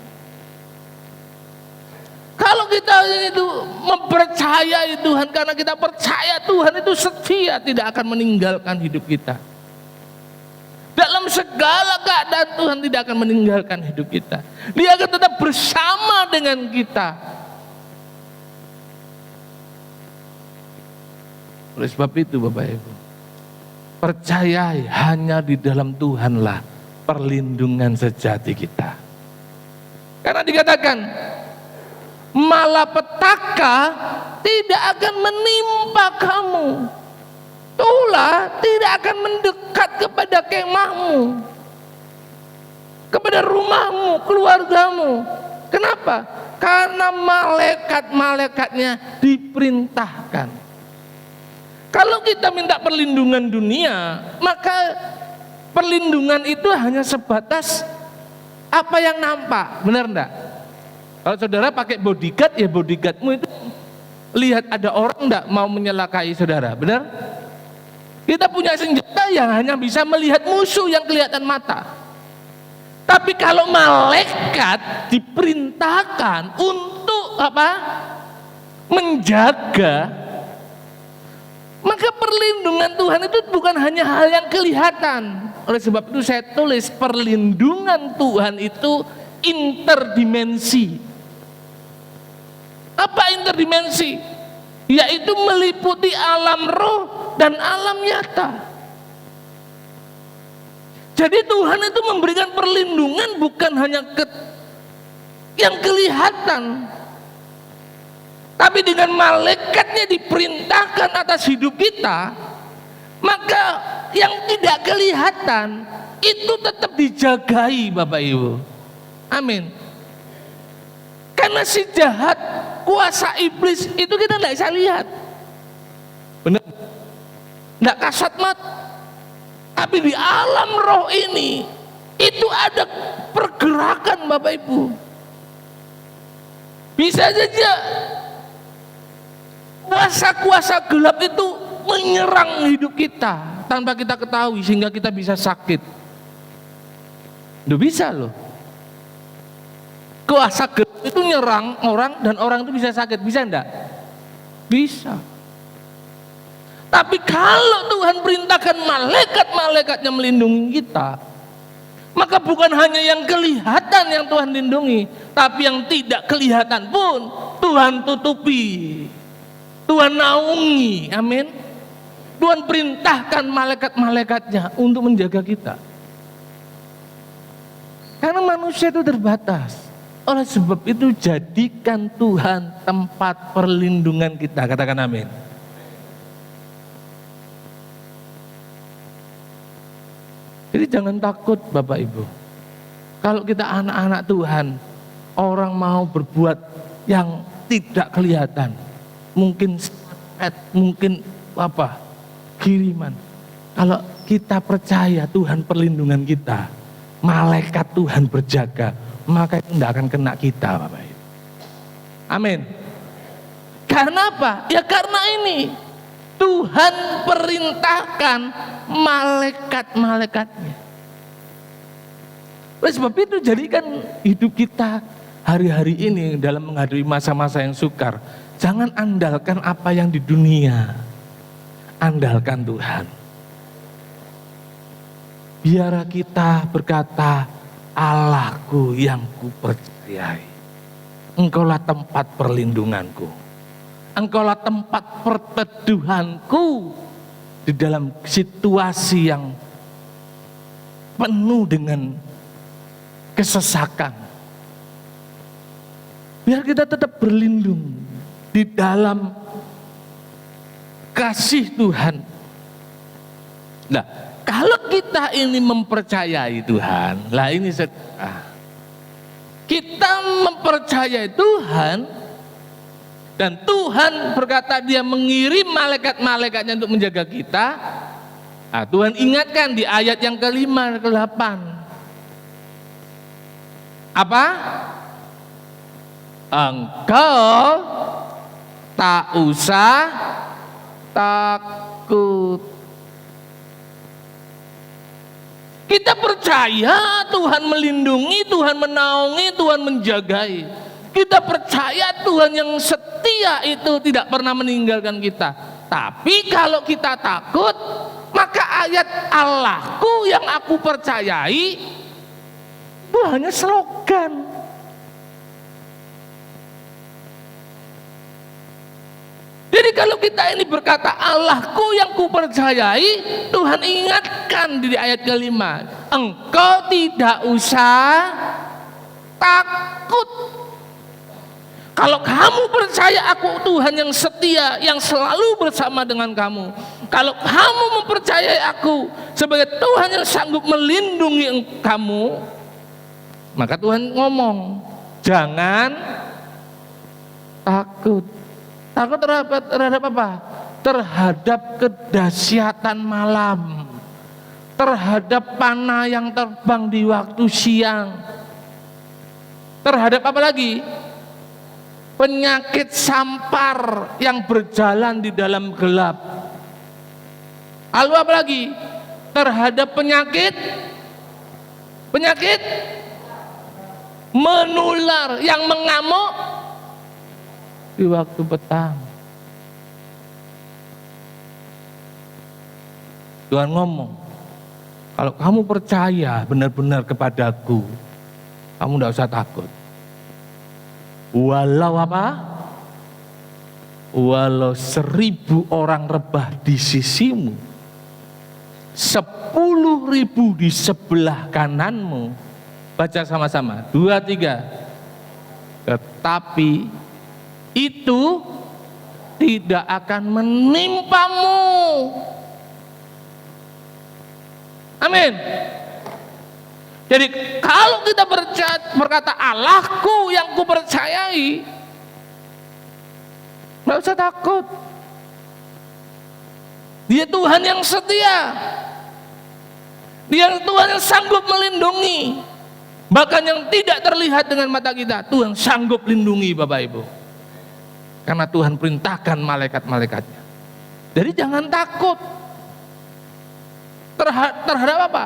Kalau kita itu mempercayai Tuhan, karena kita percaya Tuhan itu setia, tidak akan meninggalkan hidup kita. Dalam segala keadaan Tuhan tidak akan meninggalkan hidup kita. Dia akan tetap bersama dengan kita. Oleh sebab itu Bapak Ibu, percayai hanya di dalam Tuhanlah perlindungan sejati kita. Karena dikatakan malapetaka tidak akan menimpa kamu. Tulah tidak akan mendekat kepada kemahmu, kepada rumahmu, keluargamu. Kenapa? Karena malaikat-malaikatnya diperintahkan. Kalau kita minta perlindungan dunia, maka perlindungan itu hanya sebatas apa yang nampak, benar enggak? Kalau saudara pakai bodyguard, ya bodyguardmu itu lihat ada orang enggak mau menyelakai saudara, benar? Kita punya senjata yang hanya bisa melihat musuh yang kelihatan mata. Tapi kalau malaikat diperintahkan untuk apa? Menjaga, maka perlindungan Tuhan itu bukan hanya hal yang kelihatan. Oleh sebab itu saya tulis perlindungan Tuhan itu interdimensi. Apa interdimensi? Yaitu meliputi alam roh dan alam nyata. Jadi Tuhan itu memberikan perlindungan bukan hanya yang kelihatan, tapi dengan malaikatnya diperintahkan atas hidup kita, maka yang tidak kelihatan itu tetap dijagai Bapak Ibu. Amin. Karena si jahat, kuasa iblis itu kita tidak bisa lihat, benar? Tidak kasat mata. Tapi di alam roh ini itu ada pergerakan Bapak Ibu. Bisa saja kuasa-kuasa gelap itu menyerang hidup kita tanpa kita ketahui sehingga kita bisa sakit. Itu bisa loh. Kuasa gelap itu nyerang orang dan orang itu bisa sakit, bisa enggak? Bisa. Tapi kalau Tuhan perintahkan malaikat-malaikatnya melindungi kita, maka bukan hanya yang kelihatan yang Tuhan lindungi, tapi yang tidak kelihatan pun Tuhan tutupi, Tuhan naungi. Amin. Tuhan perintahkan malaikat-malaikatnya untuk menjaga kita. Karena manusia itu terbatas. Oleh sebab itu jadikan Tuhan tempat perlindungan kita. Katakan amin. Jadi jangan takut Bapak Ibu. Kalau kita anak-anak Tuhan, orang mau berbuat yang tidak kelihatan, mungkin mungkin kiriman. Kalau kita percaya Tuhan perlindungan kita, malaikat Tuhan berjaga, maka itu tidak akan kena kita, Bapak Ibu. Amin. Karena apa? Ya karena ini Tuhan perintahkan malaikat-malaikatnya. Oleh sebab itu jadikan hidup kita hari-hari ini dalam menghadapi masa-masa yang sukar, jangan andalkan apa yang di dunia, andalkan Tuhan. Biar kita berkata, Allahku yang kupercayai, Engkaulah tempat perlindunganku, Engkaulah tempat perteduhanku di dalam situasi yang penuh dengan kesesakan. Biar kita tetap berlindung di dalam kasih Tuhan. Nah, kalau kita ini mempercayai Tuhan, lah ini kita mempercayai Tuhan, dan Tuhan berkata dia mengirim malaikat-malaikatnya untuk menjaga kita. Nah, Tuhan ingatkan di ayat yang ke-5, ke-8. Apa? Engkau tak usah takut. Kita percaya Tuhan melindungi, Tuhan menaungi, Tuhan menjagai. Kita percaya Tuhan yang setia itu tidak pernah meninggalkan kita. Tapi kalau kita takut, maka ayat Allahku yang aku percayai itu hanya slogan. Jadi kalau kita ini berkata Allahku yang kupercayai, Tuhan ingatkan di ayat ke-5, engkau tidak usah takut. Kalau kamu percaya aku Tuhan yang setia, yang selalu bersama dengan kamu, kalau kamu mempercayai aku sebagai Tuhan yang sanggup melindungi kamu, maka Tuhan ngomong, jangan takut. Takut terhadap apa? Terhadap kedahsyatan malam, terhadap panah yang terbang di waktu siang, terhadap apa lagi? Penyakit sampar yang berjalan di dalam gelap. Lalu apa lagi? Terhadap penyakit menular yang mengamuk di waktu petang. Tuhan ngomong, kalau kamu percaya benar-benar kepadaku, kamu tidak usah takut. Walau apa? Walau 1000 orang rebah di sisimu, 10.000 di sebelah kananmu. Baca sama-sama, 2, 3. Tetapi itu tidak akan menimpamu. Amin. Jadi kalau kita berkata Allahku yang kupercayai, nggak usah takut. Dia Tuhan yang setia, Dia Tuhan yang sanggup melindungi. Bahkan yang tidak terlihat dengan mata kita, Tuhan sanggup lindungi, Bapak Ibu. Karena Tuhan perintahkan malaikat-malaikatnya. Jadi jangan takut terhadap apa?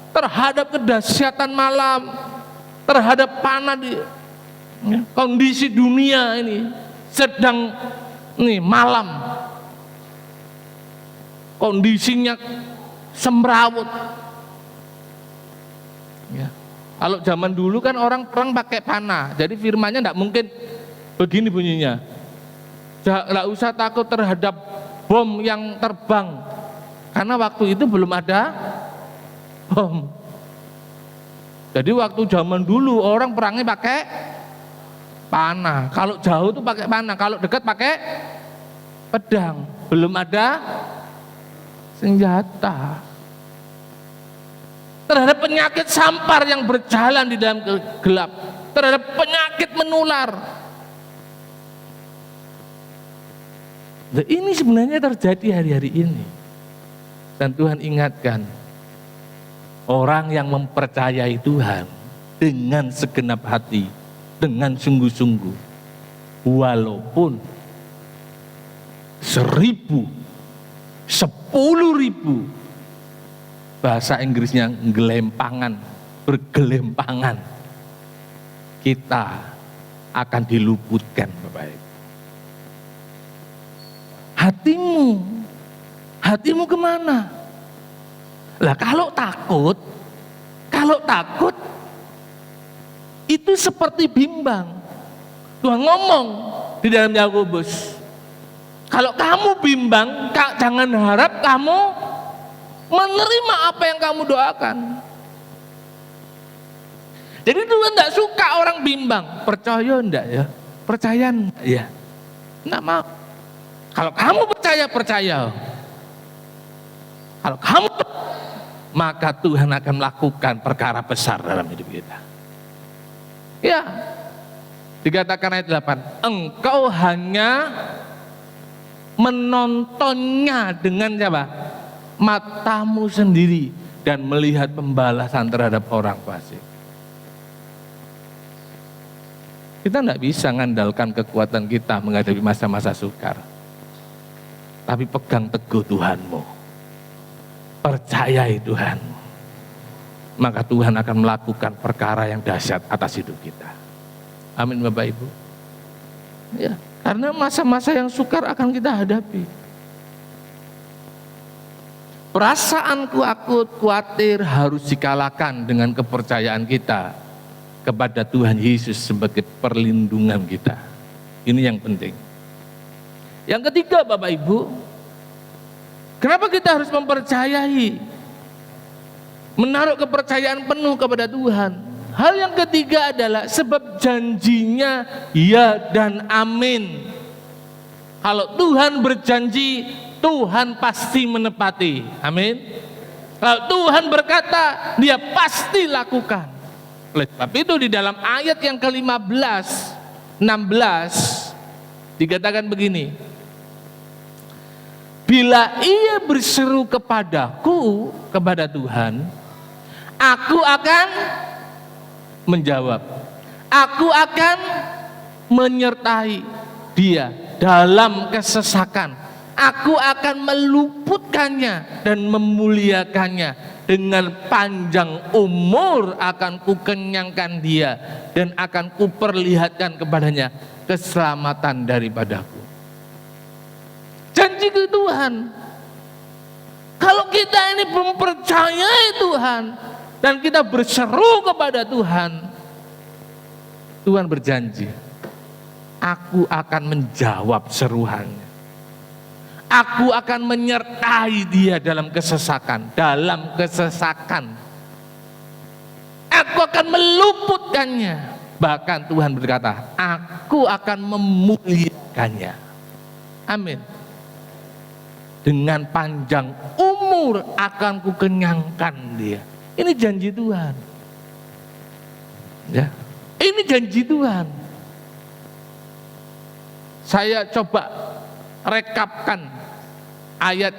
Terhadap kedahsyatan malam, terhadap panah di kondisi dunia ini sedang malam, kondisinya semrawut. Ya. Kalau zaman dulu kan orang perang pakai panah, jadi firmannya tidak mungkin begini bunyinya. Tidak usah takut terhadap bom yang terbang, karena waktu itu belum ada bom. Jadi waktu zaman dulu orang perangnya pakai panah. Kalau jauh tuh pakai panah, kalau dekat pakai pedang. Belum ada senjata. Terhadap penyakit sampar yang berjalan di dalam gelap, terhadap penyakit menular. Nah, ini sebenarnya terjadi hari-hari ini. Dan Tuhan ingatkan, Orang yang mempercayai Tuhan dengan segenap hati, dengan sungguh-sungguh, walaupun 1.000, 10.000, bahasa Inggrisnya gelempangan, bergelempangan, kita akan diluputkan, Bapak Ibu. Hatimu kemana? Lah kalau takut itu seperti bimbang. Tuhan ngomong di dalam Yakobus, kalau kamu bimbang, jangan harap kamu menerima apa yang kamu doakan. Jadi Tuhan tidak suka orang bimbang. Percaya enggak ya? Percaya enggak ya? Enggak mau. Kalau kamu percaya. Kalau kamu, maka Tuhan akan melakukan perkara besar dalam hidup kita. Ya, dikatakan ayat 8, engkau hanya menontonnya dengan siapa? Matamu sendiri dan melihat pembalasan terhadap orang fasik. Kita tidak bisa mengandalkan kekuatan kita menghadapi masa-masa sukar. Tapi pegang teguh Tuhanmu. Percayai Tuhan. Maka Tuhan akan melakukan perkara yang dahsyat atas hidup kita. Amin Bapak Ibu. Ya, karena masa-masa yang sukar akan kita hadapi. Perasaanku takut, khawatir harus dikalahkan dengan kepercayaan kita kepada Tuhan Yesus sebagai perlindungan kita. Ini yang penting. Yang ketiga Bapak Ibu, kenapa kita harus mempercayai, menaruh kepercayaan penuh kepada Tuhan? Hal yang ketiga adalah sebab janjinya ya dan amin. Kalau Tuhan berjanji, Tuhan pasti menepati. Amin. Kalau Tuhan berkata, Dia pasti lakukan. Oleh sebab itu di dalam ayat yang ke-15, 16 dikatakan begini, bila ia berseru kepadaku, kepada Tuhan, aku akan menjawab, aku akan menyertai dia dalam kesesakan, aku akan meluputkannya dan memuliakannya. Dengan panjang umur akan kukenyangkan dia dan akan kuperlihatkan kepadanya keselamatan daripadaku. Janji ke Tuhan. Kalau kita ini mempercayai Tuhan dan kita berseru kepada Tuhan, Tuhan berjanji, aku akan menjawab seruannya. Aku akan menyertai dia dalam kesesakan, Aku akan meluputkannya. Bahkan Tuhan berkata, aku akan memuliakannya. Amin. Dengan panjang umur akan kukenyangkan dia. Ini janji Tuhan. Ya, ini janji Tuhan. Saya coba rekapkan ayat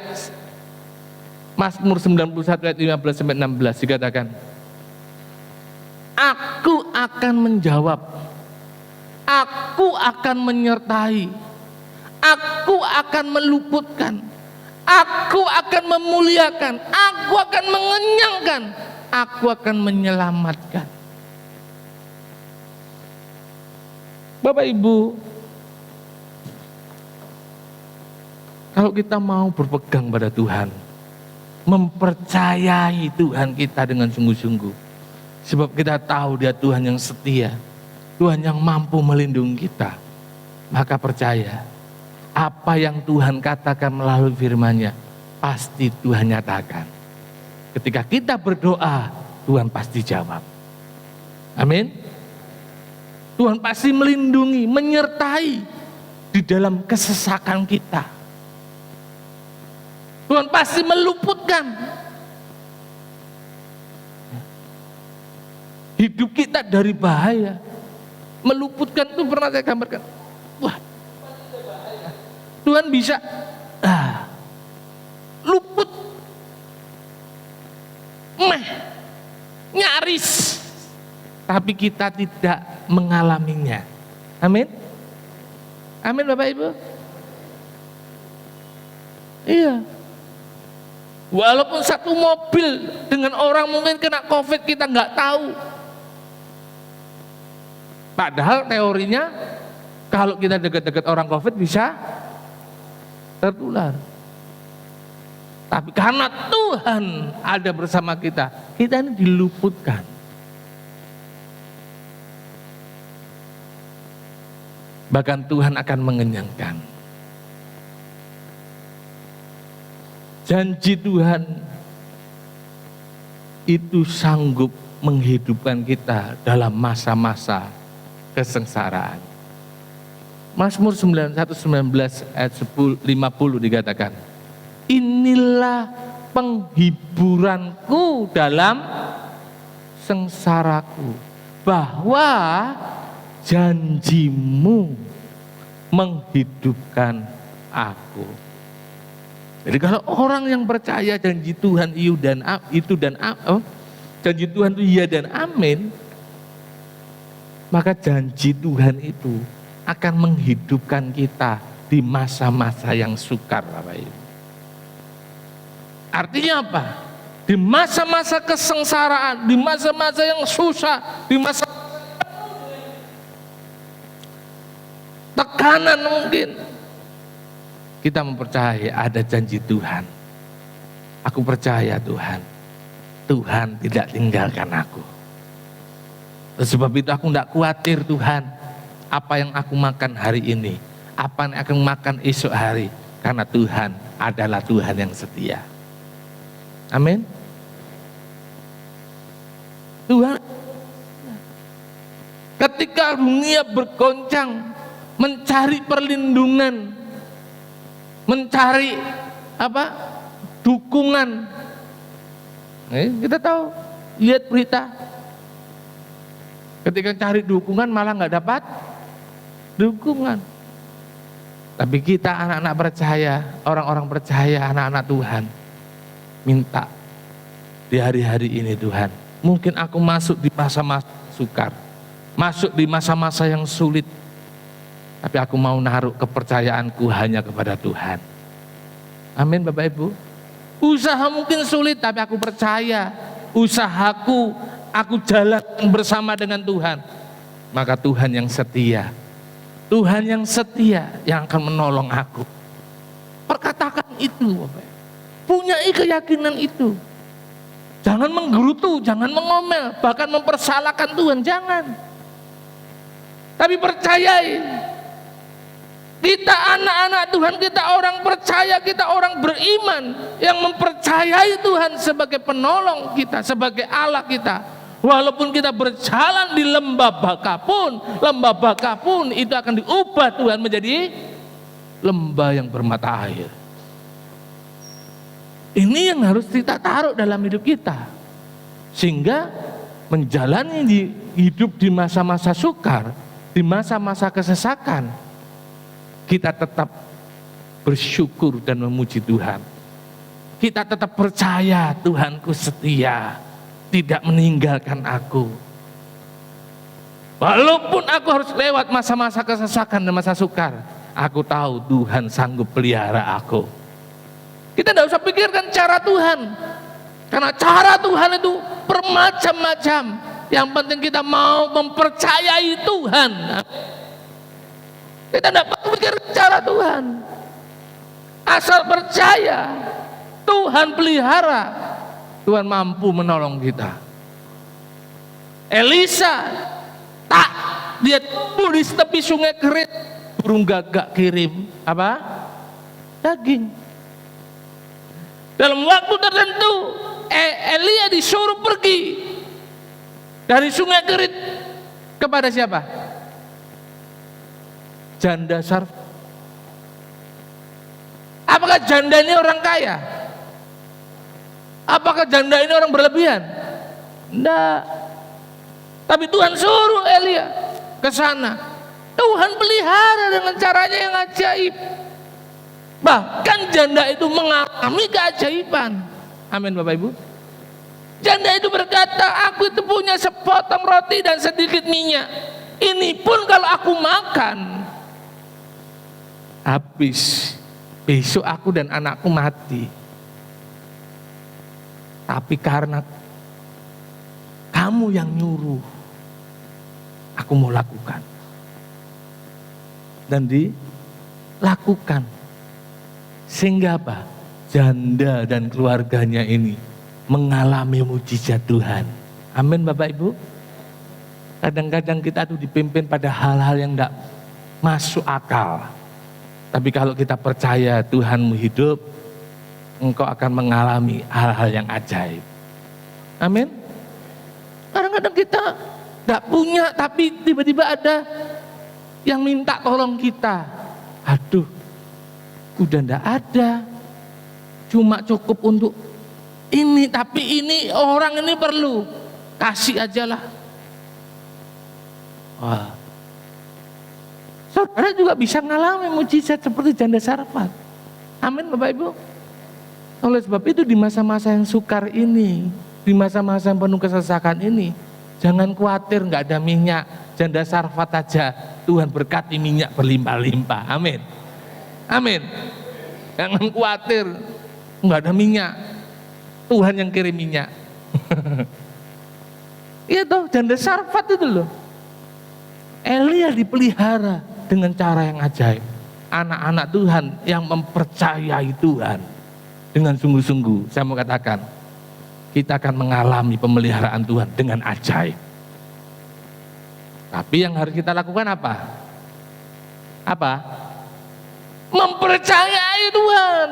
Mazmur 91 ayat 15 sampai 16 dikatakan, aku akan menjawab, aku akan menyertai, aku akan meluputkan, aku akan memuliakan, aku akan mengenyangkan, aku akan menyelamatkan. Bapak Ibu, kalau kita mau berpegang pada Tuhan, mempercayai Tuhan kita dengan sungguh-sungguh, sebab kita tahu Dia Tuhan yang setia, Tuhan yang mampu melindungi kita, maka percaya, apa yang Tuhan katakan melalui firman-Nya, pasti Tuhan nyatakan. Ketika kita berdoa, Tuhan pasti jawab. Amin. Tuhan pasti melindungi, menyertai di dalam kesesakan kita. Tuhan pasti meluputkan hidup kita dari bahaya. Meluputkan itu pernah saya gambarkan. Wah, Tuhan bisa luput. krisis, tapi kita tidak mengalaminya. Amin. Amin Bapak Ibu. Iya. Walaupun satu mobil dengan orang mungkin kena COVID, kita nggak tahu. Padahal teorinya kalau kita dekat-dekat orang COVID bisa tertular. Tapi karena Tuhan ada bersama kita, kita ini diluputkan. Bahkan Tuhan akan mengenyangkan. Janji Tuhan itu sanggup menghidupkan kita dalam masa-masa kesengsaraan. Mazmur 91:19 ayat 50 dikatakan, inilah penghiburanku dalam sengsaraku, bahwa janjimu menghidupkan aku. Jadi kalau orang yang percaya janji Tuhan janji Tuhan itu iya dan amin, maka janji Tuhan itu akan menghidupkan kita di masa-masa yang sukar, Bapak Ibu. Artinya apa? Di masa-masa kesengsaraan, di masa-masa yang susah, di masa tekanan mungkin, kita mempercayai ada janji Tuhan. Aku percaya Tuhan tidak tinggalkan aku. Sebab itu aku tidak khawatir Tuhan, apa yang aku makan hari ini, apa yang akan makan esok hari, karena Tuhan adalah Tuhan yang setia. Amin. Tuhan, ketika dunia bergoncang mencari perlindungan, mencari dukungan. Kita tahu, lihat berita, ketika cari dukungan malah nggak dapat dukungan. Tapi kita anak-anak percaya, orang-orang percaya, anak-anak Tuhan, minta di hari-hari ini Tuhan, mungkin aku masuk di masa-masa sukar, masuk di masa-masa yang sulit, tapi aku mau naruh kepercayaanku hanya kepada Tuhan. Amin Bapak Ibu. Usaha mungkin sulit, tapi aku percaya usahaku, aku jalan bersama dengan Tuhan. Maka Tuhan yang setia, Tuhan yang setia yang akan menolong aku. Perkatakan itu Bapak. Punyai keyakinan itu. Jangan menggerutu, jangan mengomel, bahkan mempersalahkan Tuhan, jangan. Tapi percayai. Kita anak-anak Tuhan, kita orang percaya, kita orang beriman yang mempercayai Tuhan sebagai penolong kita, sebagai Allah kita. Walaupun kita berjalan di lembah baka pun itu akan diubah Tuhan menjadi lembah yang bermata air. Ini yang harus kita taruh dalam hidup kita, sehingga menjalani hidup di masa-masa sukar, di masa-masa kesesakan, kita tetap bersyukur dan memuji Tuhan. Kita tetap percaya Tuhanku setia, tidak meninggalkan aku. Walaupun aku harus lewat masa-masa kesesakan dan masa sukar, aku tahu Tuhan sanggup pelihara aku. Kita tidak usah pikirkan cara Tuhan, karena cara Tuhan itu bermacam-macam. Yang penting kita mau mempercayai Tuhan. Kita tidak perlu pikir cara Tuhan. Asal percaya Tuhan pelihara, Tuhan mampu menolong kita. Elisa dia tumbuh di tepi sungai Kerit, burung gagak kirim daging. Dalam waktu tertentu Elia disuruh pergi dari sungai Kerit kepada siapa? Janda Sarfat. Apakah janda ini orang kaya? Apakah janda ini orang berlebihan? Enggak. Tapi Tuhan suruh Elia ke sana. Tuhan pelihara dengan caranya yang ajaib. Bahkan janda itu mengalami keajaiban. Amin Bapak Ibu. Janda itu berkata, aku itu punya sepotong roti dan sedikit minyak. Ini pun kalau aku makan, habis. Besok aku dan anakku mati. Tapi karena kamu yang nyuruh, aku mau lakukan. Dan dilakukan. Sehingga apa? Janda dan keluarganya ini mengalami mujizat Tuhan. Amin Bapak Ibu. Kadang-kadang kita tuh dipimpin pada hal-hal yang tidak masuk akal. Tapi kalau kita percaya Tuhanmu hidup, engkau akan mengalami hal-hal yang ajaib. Amin. Kadang-kadang kita tidak punya, tapi tiba-tiba ada yang minta tolong kita. Aduh, udah tidak ada. Cuma cukup untuk ini, tapi ini orang ini perlu. Kasih aja lah. Wah. Saudara juga bisa mengalami mujizat seperti janda Sarfat. Amin Bapak Ibu. Oleh sebab itu di masa-masa yang sukar ini, di masa-masa yang penuh kesesakan ini, jangan khawatir nggak ada minyak. Janda Sarfat aja Tuhan berkati minyak berlimpah-limpah. Amin. Amin. Jangan khawatir nggak ada minyak. Tuhan yang kirim minyak. Iya toh, janda Sarfat itu loh. Elia dipelihara dengan cara yang ajaib. Anak-anak Tuhan yang mempercayai Tuhan dengan sungguh-sungguh, saya mau katakan, kita akan mengalami pemeliharaan Tuhan dengan ajaib. Tapi yang harus kita lakukan apa? Apa? Mempercayai Tuhan.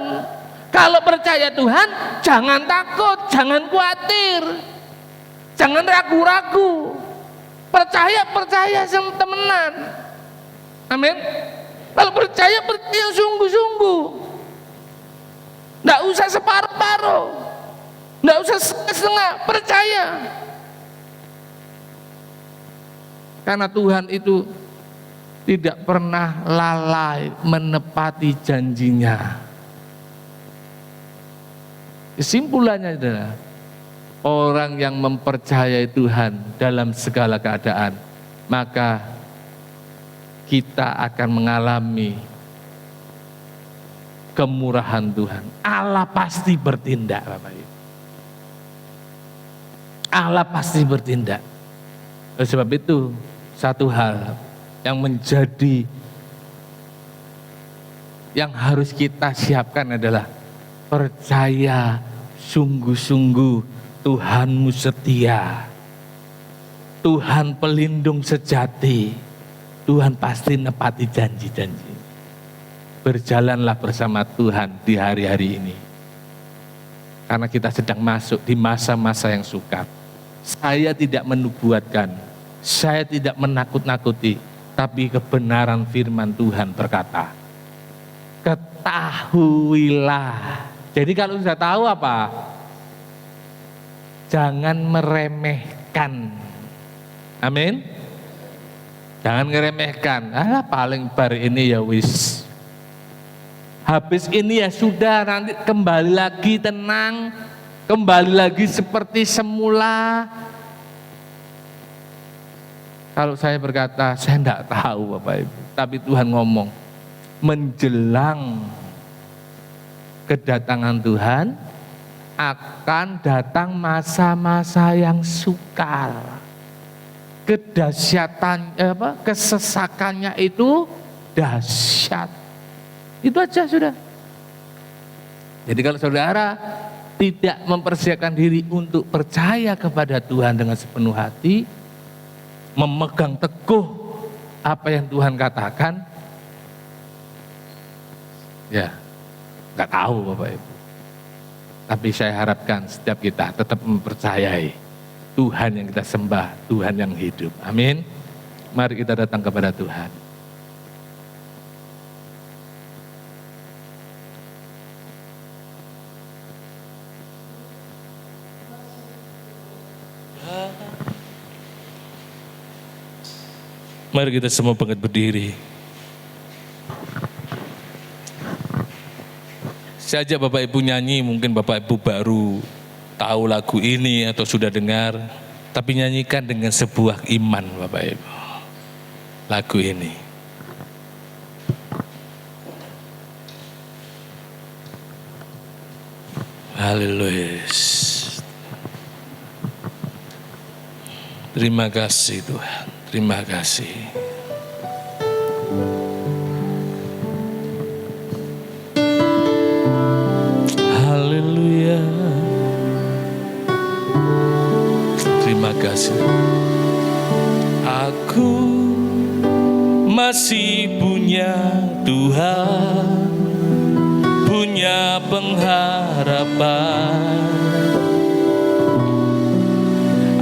Kalau percaya Tuhan, jangan takut, jangan khawatir, jangan ragu-ragu. Percaya sama temenan. Amin. Kalau percaya sungguh-sungguh. Nggak usah separuh-paruh, nggak usah setengah-setengah, percaya. Karena Tuhan itu tidak pernah lalai menepati janjinya. Kesimpulannya adalah orang yang mempercayai Tuhan dalam segala keadaan, maka kita akan mengalami kemurahan Tuhan. Allah pasti bertindak, Bapak Ibu. Allah pasti bertindak. Oleh sebab itu, satu hal yang menjadi yang harus kita siapkan adalah percaya sungguh-sungguh Tuhanmu setia. Tuhan pelindung sejati. Tuhan pasti nepati janji-janji. Berjalanlah bersama Tuhan di hari-hari ini. Karena kita sedang masuk di masa-masa yang sukar. Saya tidak menubuatkan, saya tidak menakut-nakuti, tapi kebenaran firman Tuhan berkata, ketahuilah. Jadi kalau sudah tahu apa? Jangan meremehkan. Amin. Jangan ngeremehkan. Alah paling bar ini ya wis. Habis ini ya sudah, nanti kembali lagi tenang, kembali lagi seperti semula. Kalau saya berkata, saya enggak tahu Bapak Ibu, tapi Tuhan ngomong, menjelang kedatangan Tuhan akan datang masa-masa yang sukar. Kedahsyatan kesesakannya itu dahsyat. Itu aja sudah. Jadi kalau saudara tidak mempersiapkan diri untuk percaya kepada Tuhan dengan sepenuh hati, memegang teguh apa yang Tuhan katakan, ya nggak tahu Bapak Ibu. Tapi saya harapkan setiap kita tetap mempercayai Tuhan yang kita sembah, Tuhan yang hidup. Amin. Mari kita datang kepada Tuhan. Mari kita semua bangkit berdiri. Saya ajak Bapak Ibu nyanyi, mungkin Bapak Ibu baru tahu lagu ini atau sudah dengar, tapi nyanyikan dengan sebuah iman Bapak Ibu. Lagu ini. Haleluya. Terima kasih Tuhan, terima kasih. Haleluya. Terima kasih. Aku masih punya Tuhan, punya pengharapan.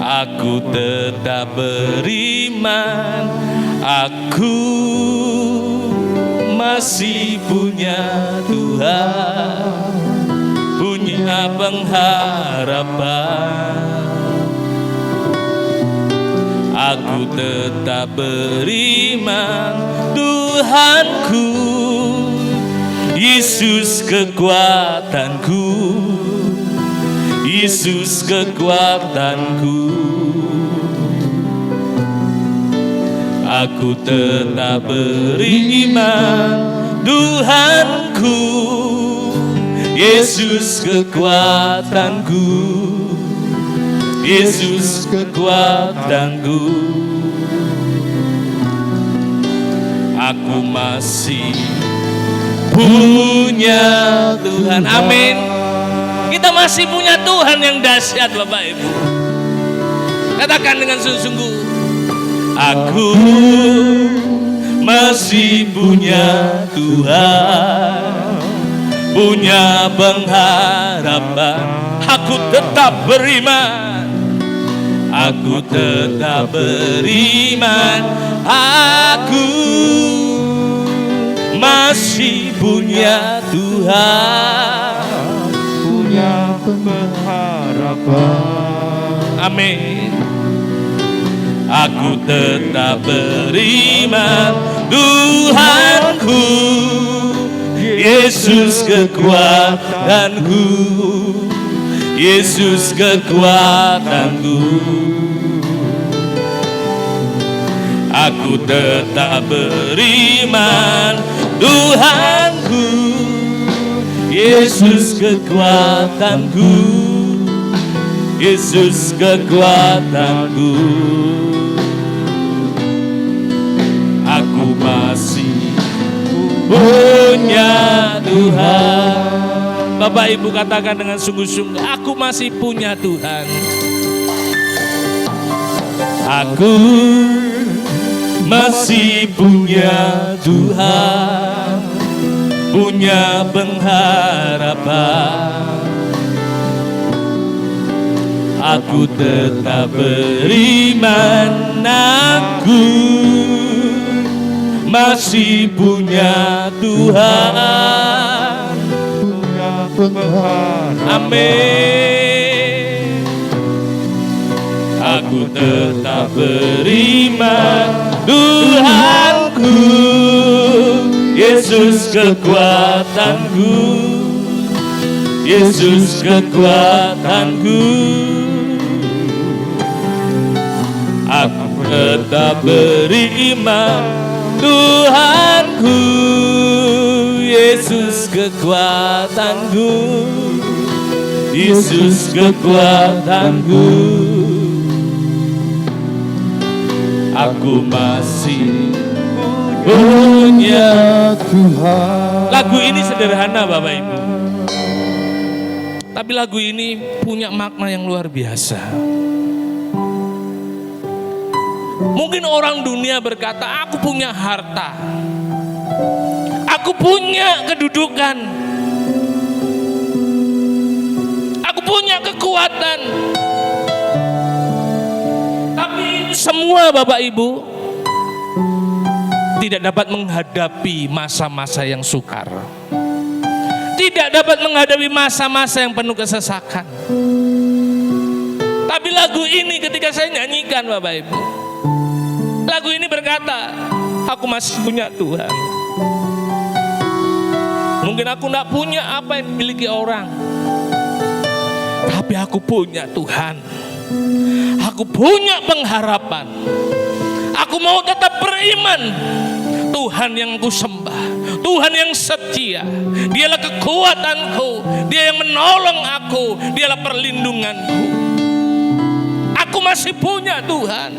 Aku tetap beriman, aku masih punya Tuhan, punya pengharapan. Aku tetap beriman, Tuhanku, Yesus kekuatanku, Yesus kekuatanku. Aku tetap beriman, Tuhanku, Yesus kekuatanku, Yesus kekuatanku. Aku masih punya Tuhan. Amin. Kita masih punya Tuhan yang dahsyat Bapak Ibu. Katakan dengan sungguh-sungguh, aku masih punya Tuhan, punya pengharapan. Aku tetap beriman, aku tetap beriman. Aku masih punya Tuhan, punya pengharapan. amin. Aku tetap beriman, Tuhanku, Yesus kekuatanku, Yesus kekuatanku. Aku tetap beriman, Tuhanku, Yesus kekuatanku, Yesus kekuatanku. Aku masih punya Tuhan. Bapak Ibu katakan dengan sungguh-sungguh, aku masih punya Tuhan. Aku masih punya Tuhan, punya pengharapan. Aku tetap beriman, aku masih punya Tuhan, Punya pengharapan. amin. Aku tetap beriman, Tuhanku, Yesus kekuatanku, Yesus kekuatanku. Aku tetap beriman, Tuhanku, Yesus kekuatanku, Yesus kekuatanku. Aku masih punya Tuhan. Lagu ini sederhana Bapak Ibu, tapi lagu ini punya makna yang luar biasa. Mungkin orang dunia berkata, aku punya harta, aku punya kedudukan, aku punya kekuatan. Tapi semua Bapak Ibu tidak dapat menghadapi masa-masa yang sukar, tidak dapat menghadapi masa-masa yang penuh kesesakan. Tapi lagu ini ketika saya nyanyikan Bapak Ibu, lagu ini berkata, aku masih punya Tuhan. Mungkin aku tidak punya apa yang dimiliki orang, Tapi aku punya Tuhan. Aku punya pengharapan. Aku mau tetap beriman. Tuhan yang ku sembah, Tuhan yang setia. Dialah kekuatanku, Dia yang menolong aku, Dialah perlindunganku. Aku masih punya Tuhan.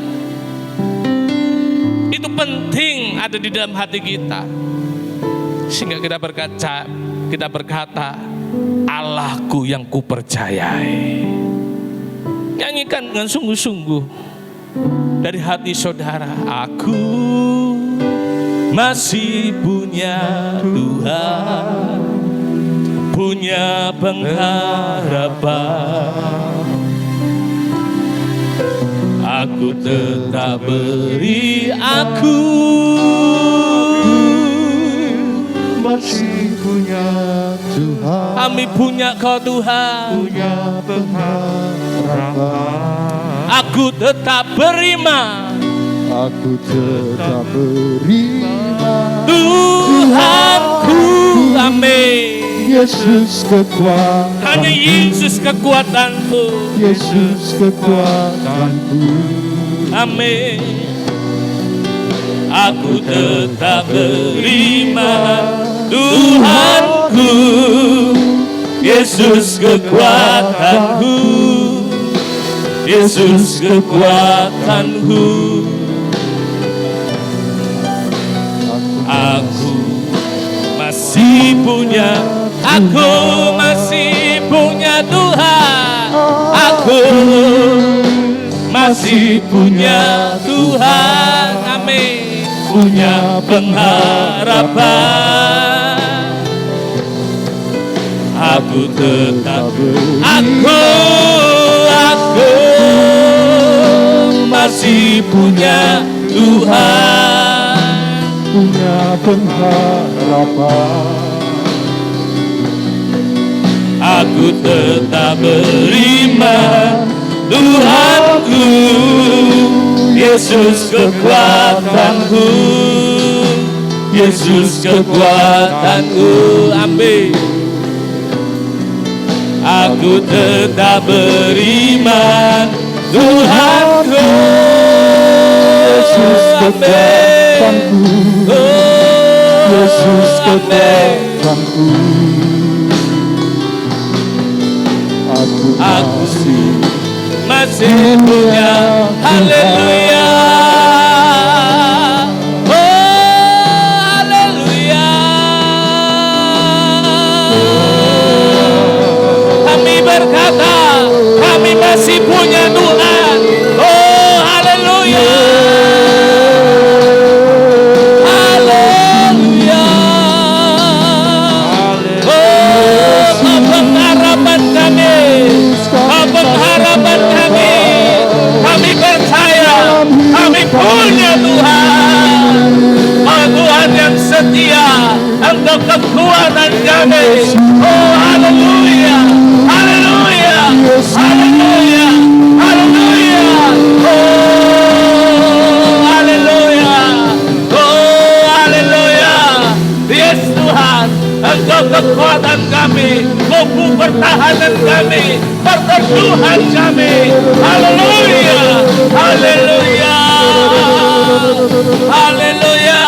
Itu penting ada di dalam hati kita, sehingga kita berkata, Allahku yang kupercayai. Nyanyikan dengan sungguh-sungguh dari hati saudara. Aku masih punya Tuhan, punya pengharapan. Aku tetap beri, aku masih punya Tuhan, kami punya Kau Tuhan. punya pengharapan. Aku tetap beriman, Aku tetap beriman. Tuhanku, amin. Yesus kekuatan, Hanya Yesus kekuatanku, Yesus kekuatanku. amin. Aku tetap beriman, Tuhanku, Yesus kekuatanku, Yesus kekuatanku. Aku masih punya, aku masih punya Tuhan. Aku masih punya Tuhan, amin. Punya pengharapan. Aku tetap, aku masih punya Tuhan, Punya pengharapan. aku tetap beriman. Tuhanku, Yesus kekuatanku, Yesus kekuatanku, amin. Aku tetap beriman, Tuhanku, Yesus kekuatanku, Yesus kekuatanku. Aku masih punya, haleluya, oh haleluya. Kami berkata, kami masih punya Tuhan, oh haleluya, haleluya. Oh pengharapan kami, pengharapan kami. Kami percaya, kami punya Tuhan. Oh Tuhan yang setia, Engkau kekuatan kami. Oh haleluya, haleluya, haleluya, haleluya. Oh haleluya, oh haleluya. Yes Tuhan, Engkau kekuatan kami, kubu pertahanan kami, perteduhan kami. Haleluya, haleluya, haleluya,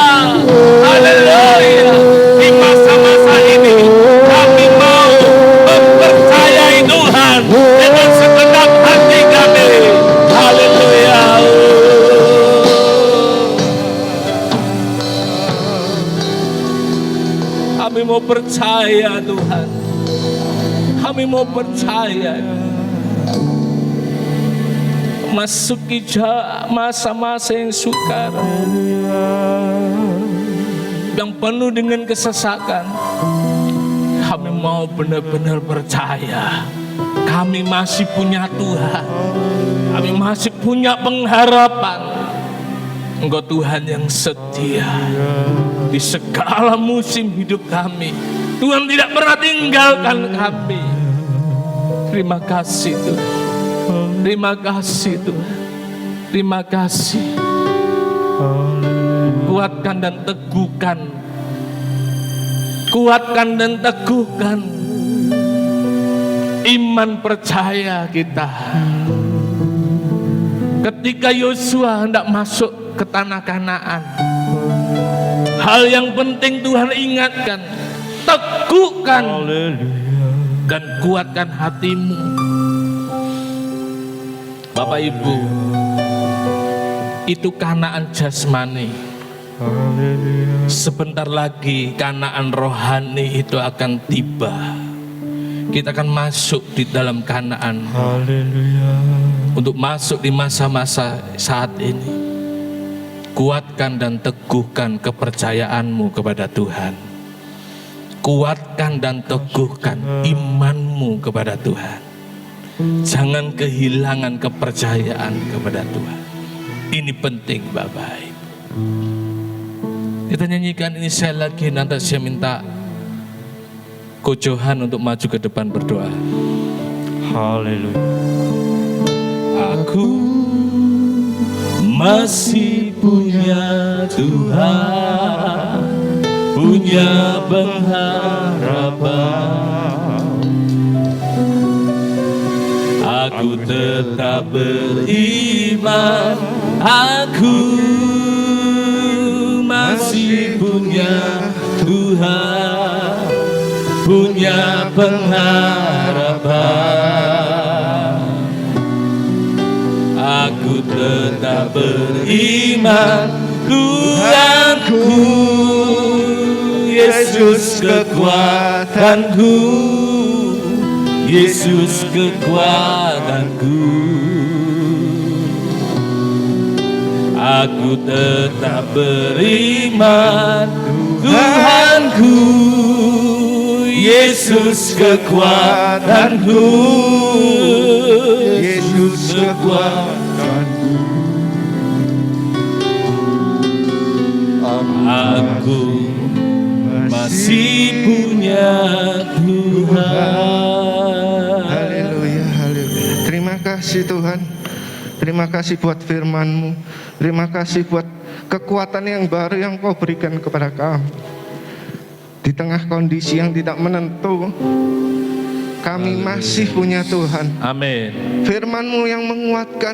haleluya. Di masa-masa ini kami mau mempercayai Tuhan dengan segenap hati kami. Haleluya. Kami mau percaya Tuhan. Kami mau percaya. Masuki masa-masa yang sukar, yang penuh dengan kesesakan. Kami mau benar-benar percaya. Kami masih punya Tuhan. Kami masih punya pengharapan. Engkau Tuhan yang setia di segala musim hidup kami. Tuhan tidak pernah tinggalkan kami. Terima kasih Tuhan. Terima kasih Tuhan. Terima kasih. Kuatkan dan teguhkan. Kuatkan dan teguhkan iman percaya kita. Ketika Yosua hendak masuk ke tanah Kanaan, hal yang penting Tuhan ingatkan, teguhkan dan kuatkan hatimu. Bapak Ibu, itu Kanaan jasmani. Sebentar lagi Kanaan rohani itu akan tiba. Kita akan masuk di dalam Kanaan. Untuk masuk di masa-masa saat ini, kuatkan dan teguhkan kepercayaanmu kepada Tuhan. Kuatkan dan teguhkan imanmu kepada Tuhan. Jangan kehilangan kepercayaan kepada Tuhan. Ini penting Bapak Ibu. Kita nyanyikan ini saya lagi, nanti saya minta Ko Johan untuk maju ke depan berdoa. Haleluya. Aku masih punya Tuhan, punya pengharapan. Aku tetap beriman, aku masih punya Tuhan, punya pengharapan. Aku tetap beriman, Tuhanku, Yesus kekuatanku, Yesus kekuatanku. Aku tetap beriman, Tuhanku, Yesus kekuatanku, Yesus kekuatanku. Aku masih punya Tuhan. Haleluya, haleluya. Terima kasih Tuhan. Terima kasih buat firman-Mu. Terima kasih buat kekuatan yang baru yang Kau berikan kepada kami. Di tengah kondisi yang tidak menentu, kami masih punya Tuhan. Amin. Firman-Mu yang menguatkan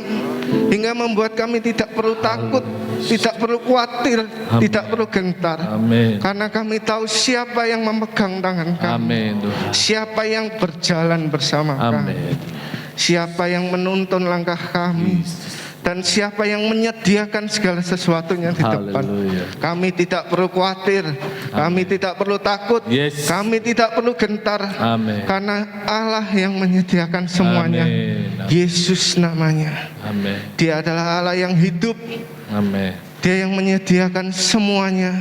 hingga membuat kami tidak perlu takut, tidak perlu khawatir, tidak perlu gentar. Amin. Karena kami tahu siapa yang memegang tangan kami. Amin Tuhan. Siapa yang berjalan bersama kami. Amin. Siapa yang menuntun langkah kami. Dan siapa yang menyediakan segala sesuatunya di depan. Haleluya. Kami tidak perlu khawatir, kami tidak perlu takut, Yes. kami tidak perlu gentar. Amin. Karena Allah yang menyediakan semuanya. Amin. Yesus namanya. Amin. Dia adalah Allah yang hidup. Amin. Dia yang menyediakan semuanya.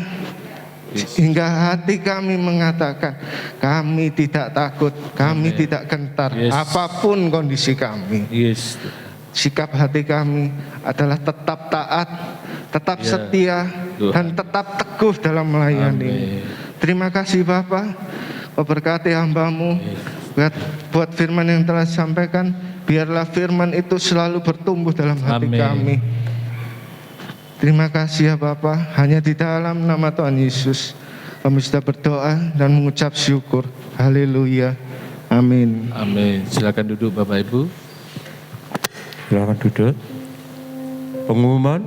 Hingga hati kami mengatakan, kami tidak takut, kami Amin. tidak gentar, Yes. apapun kondisi kami. Yes. Sikap hati kami adalah tetap taat, tetap Ya, setia, Tuhan. dan tetap teguh dalam melayani. Amin. Terima kasih Bapa, Kau berkati hamba-Mu buat firman yang telah disampaikan. Biarlah firman itu selalu bertumbuh dalam hati Amin. kami. Terima kasih ya Bapa, hanya di dalam nama Tuhan Yesus kami sudah berdoa dan mengucap syukur. Haleluya, amin. Amin. Silakan duduk Bapak Ibu. Silakan duduk. Pengumuman.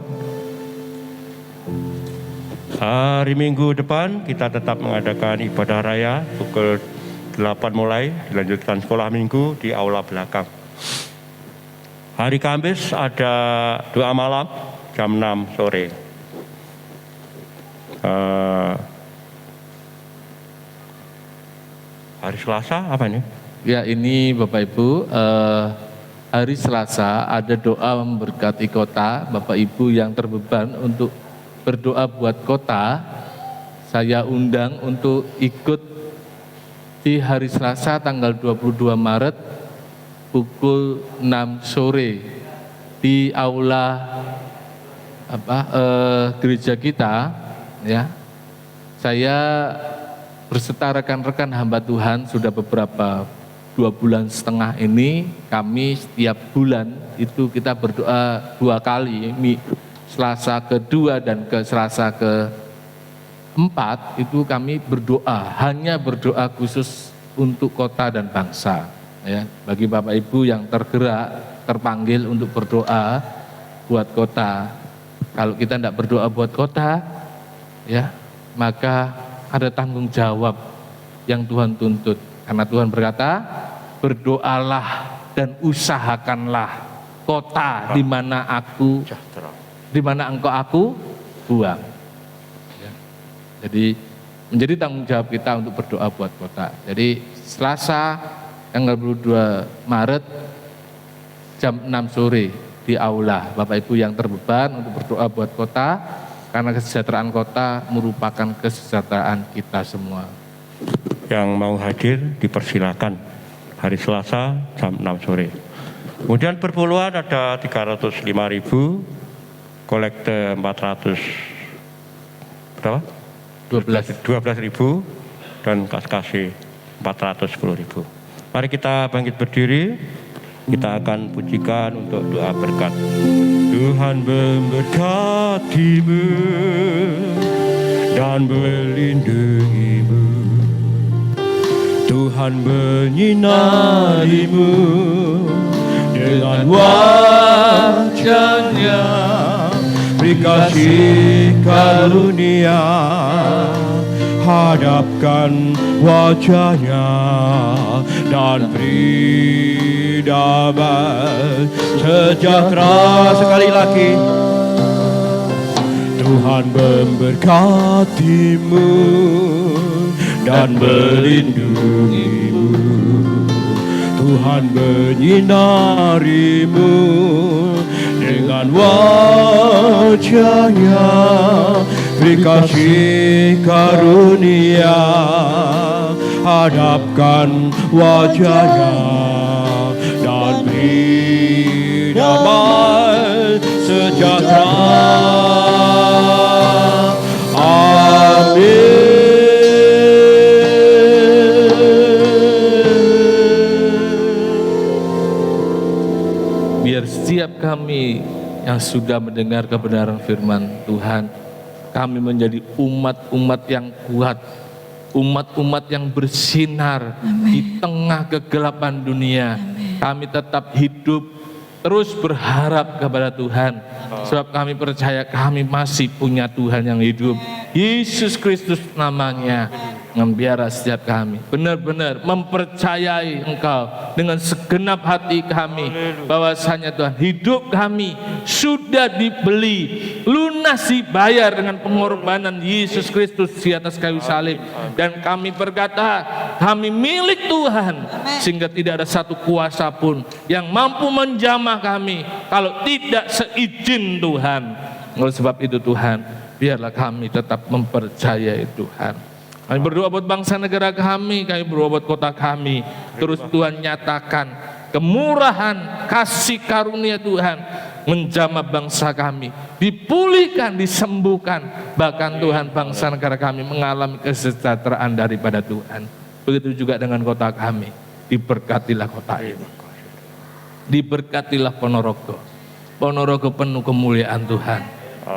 Hari Minggu depan kita tetap mengadakan ibadah raya pukul 8 mulai, dilanjutkan sekolah minggu di aula belakang. Hari Kamis ada doa malam jam 6 sore. Hari Selasa apa ini? Ya, ini Bapak Ibu, hari Selasa ada doa memberkati kota. Bapak Ibu yang terbeban untuk berdoa buat kota, saya undang untuk ikut di hari Selasa tanggal 22 Maret pukul 6 sore di aula gereja kita, ya. Saya berserta rekan-rekan hamba Tuhan sudah beberapa 2,5 bulan ini, kami setiap bulan itu kita berdoa 2 kali, Selasa kedua dan ke Selasa ke-4 itu kami berdoa, hanya berdoa khusus untuk kota dan bangsa. Ya, bagi Bapak Ibu yang tergerak, terpanggil untuk berdoa buat kota. Kalau kita tidak berdoa buat kota, ya, maka ada tanggung jawab yang Tuhan tuntut. Karena Tuhan berkata, berdoalah dan usahakanlah kota di mana engkau aku buang. Ya. Jadi menjadi tanggung jawab kita untuk berdoa buat kota. Jadi Selasa tanggal 22 Maret jam 6 sore di aula. Bapak Ibu yang terbeban untuk berdoa buat kota, karena kesejahteraan kota merupakan kesejahteraan kita semua. Yang mau hadir dipersilakan hari Selasa jam 6 sore. Kemudian perpuluhan ada 305.000, kolekte 400 berapa? 12.000 dan kas kasih 410.000. Mari kita bangkit berdiri. Kita akan pujikan untuk doa berkat. Tuhan memberkatimu dan melindungimu. Tuhan menyinarimu dengan wajah-Nya, beri kasih karunia, hadapkan wajah-Nya dan beri damai sejahtera. Sekali lagi, Tuhan memberkatimu dan melindungimu. Tuhan menyinarimu dengan wajah-Nya, beri kasih karunia, hadapkan wajah-Nya dan beri damai sejahtera. Amin. Biar setiap kami yang sudah mendengar kebenaran firman Tuhan, kami menjadi umat-umat yang kuat, umat-umat yang bersinar di tengah kegelapan dunia. Kami tetap hidup, terus berharap kepada Tuhan, sebab kami percaya kami masih punya Tuhan yang hidup. Yesus Kristus namanya membiara setiap kami benar-benar mempercayai Engkau dengan segenap hati kami, bahwasanya Tuhan, hidup kami sudah dibeli, lunas dibayar dengan pengorbanan Yesus Kristus di atas kayu salib, dan kami berkata kami milik Tuhan, sehingga tidak ada satu kuasa pun yang mampu menjamah kami kalau tidak seizin Tuhan. Oleh sebab itu Tuhan, biarlah kami tetap mempercayai Tuhan. Kami berdoa buat bangsa negara kami berdoa buat kota kami. Terus Tuhan nyatakan kemurahan, kasih karunia Tuhan menjamah bangsa kami, dipulihkan, disembuhkan. Bahkan Tuhan, bangsa negara kami mengalami kesejahteraan daripada Tuhan. Begitu juga dengan kota kami. Diberkatilah kota ini, diberkatilah Ponorogo. Ponorogo penuh kemuliaan Tuhan.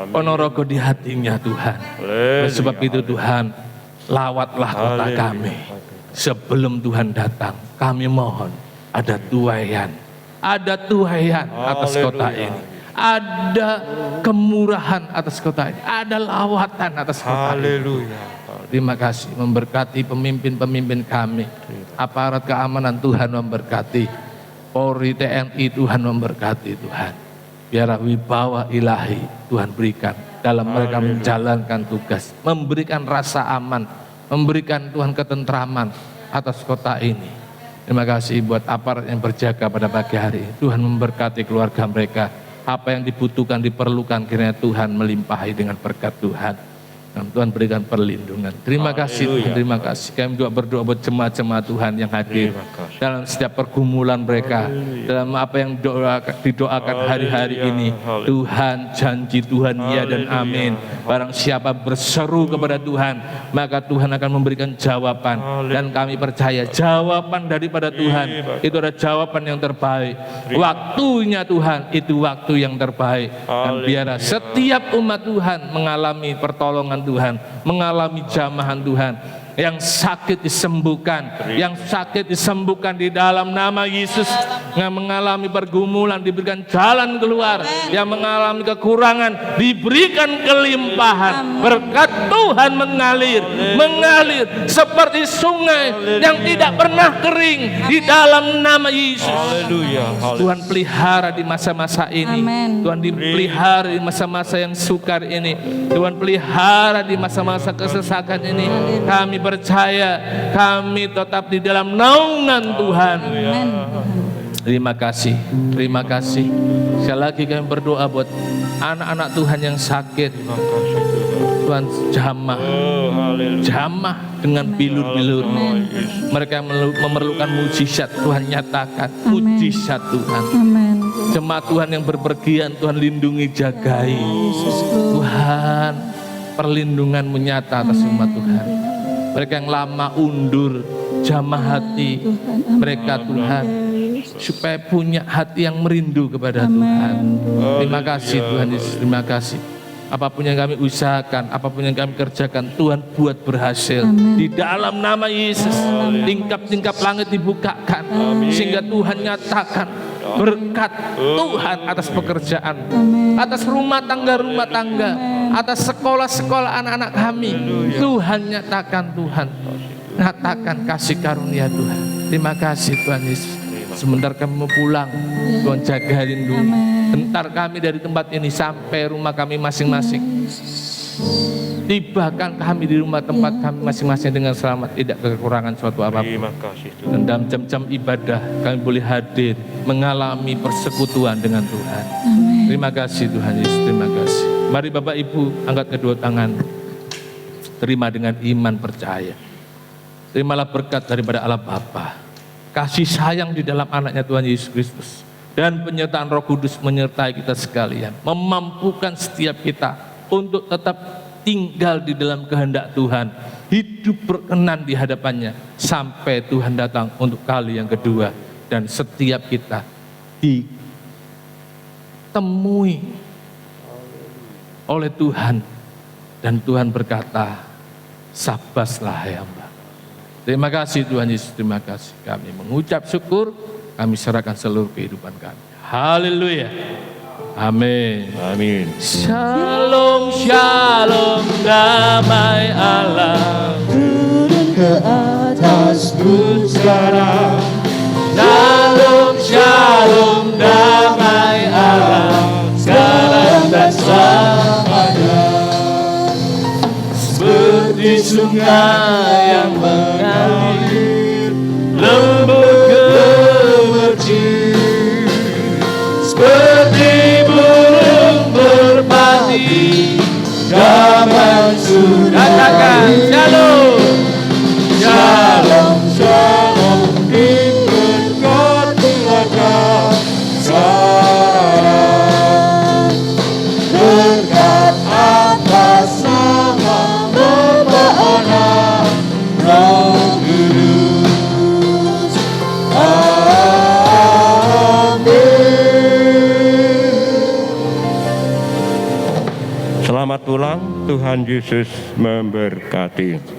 Ponorogo di hatinya Tuhan. Oleh sebab itu Tuhan, lawatlah kota kami. Sebelum Tuhan datang, kami mohon ada tuaian atas kota ini, ada kemurahan atas kota ini, ada lawatan atas kota ini. Terima kasih, memberkati pemimpin-pemimpin kami, aparat keamanan Tuhan memberkati, Polri, TNI Tuhan memberkati Tuhan. Biarlah wibawa ilahi Tuhan berikan dalam mereka menjalankan tugas, memberikan rasa aman, memberikan Tuhan ketentraman atas kota ini. Terima kasih buat aparat yang berjaga pada pagi hari. Tuhan memberkati keluarga mereka. Apa yang dibutuhkan, diperlukan, kiranya Tuhan melimpahi dengan berkat Tuhan. Dan Tuhan berikan perlindungan. Terima kasih Tuhan, terima kasih. Kami juga berdoa buat jemaat-jemaat Tuhan yang hadir dalam setiap pergumulan mereka, dalam apa yang didoakan hari-hari ini. Tuhan, janji Tuhan ya dan amin. Barang siapa berseru kepada Tuhan, maka Tuhan akan memberikan jawaban. Dan kami percaya jawaban daripada Tuhan itu adalah jawaban yang terbaik. Waktunya Tuhan itu waktu yang terbaik. Dan biarlah setiap umat Tuhan mengalami pertolongan Tuhan, mengalami jamahan Tuhan, yang sakit disembuhkan, yang sakit disembuhkan di dalam nama Yesus. Yang mengalami pergumulan diberikan jalan keluar, yang mengalami kekurangan diberikan kelimpahan. Berkat Tuhan mengalir seperti sungai yang tidak pernah kering di dalam nama Yesus. Haleluya. Tuhan pelihara di masa-masa ini. Tuhan dipelihara di masa-masa yang sukar ini. Tuhan pelihara di masa-masa kesesakan ini. Kami percaya kami tetap di dalam naungan Tuhan. Terima kasih. Sekali lagi kami berdoa buat anak-anak Tuhan yang sakit. Tuhan jamah dengan bilur-bilur. Mereka yang memerlukan mujizat, Tuhan nyatakan mujizat Tuhan. Jemaat Tuhan yang berpergian, Tuhan lindungi, jagai. Tuhan, perlindungan menyata atas umat Tuhan. Mereka yang lama undur, jamah hati mereka Tuhan, supaya punya hati yang merindu kepada Tuhan. Terima kasih Tuhan Yesus, terima kasih. Apapun yang kami usahakan, apapun yang kami kerjakan, Tuhan buat berhasil. Di dalam nama Yesus, tingkap-tingkap langit dibukakan, sehingga Tuhan nyatakan berkat Tuhan atas pekerjaan, atas rumah tangga, atas sekolah-sekolah anak-anak kami. Tuhan nyatakan, Tuhan nyatakan kasih karunia Tuhan. Terima kasih Tuhan Yesus. Sebentar kami mau pulang, Tuhan jaga lindungi. Bentar kami dari tempat ini sampai rumah kami masing-masing. Tibakan kami di rumah tempat kami masing-masing dengan selamat, tidak kekurangan suatu apapun. Terima kasih Tuhan. Dan dalam jam-jam ibadah kami boleh hadir, mengalami persekutuan dengan Tuhan. Terima kasih Tuhan Yesus, terima kasih. Mari Bapak Ibu angkat kedua tangan, terima dengan iman percaya. Terimalah berkat daripada Allah Bapa, kasih sayang di dalam anaknya Tuhan Yesus Kristus, dan penyertaan Roh Kudus menyertai kita sekalian, memampukan setiap kita untuk tetap tinggal di dalam kehendak Tuhan, hidup berkenan di hadapannya sampai Tuhan datang untuk kali yang kedua. Dan setiap kita ditemui oleh Tuhan, dan Tuhan berkata, sabaslah hai hamba. Terima kasih Tuhan Yesus, terima kasih. Kami mengucap syukur, kami serahkan seluruh kehidupan kami. Haleluya. Amin. Amin. Shalom, shalom, damai Allah Turun ke atasku sekarang. Shalom, shalom, damai Allah sekarang dan selamanya. Seperti sungai yang mengalir, lembut gemercik, seperti burung merpati, damai sudah. Katakan shalom, shalom, Shalom diberkati sekarang. Berkat atas nama Bapa, Anak, Roh Kudus. Amin. Selamat pulang, Tuhan Yesus memberkati.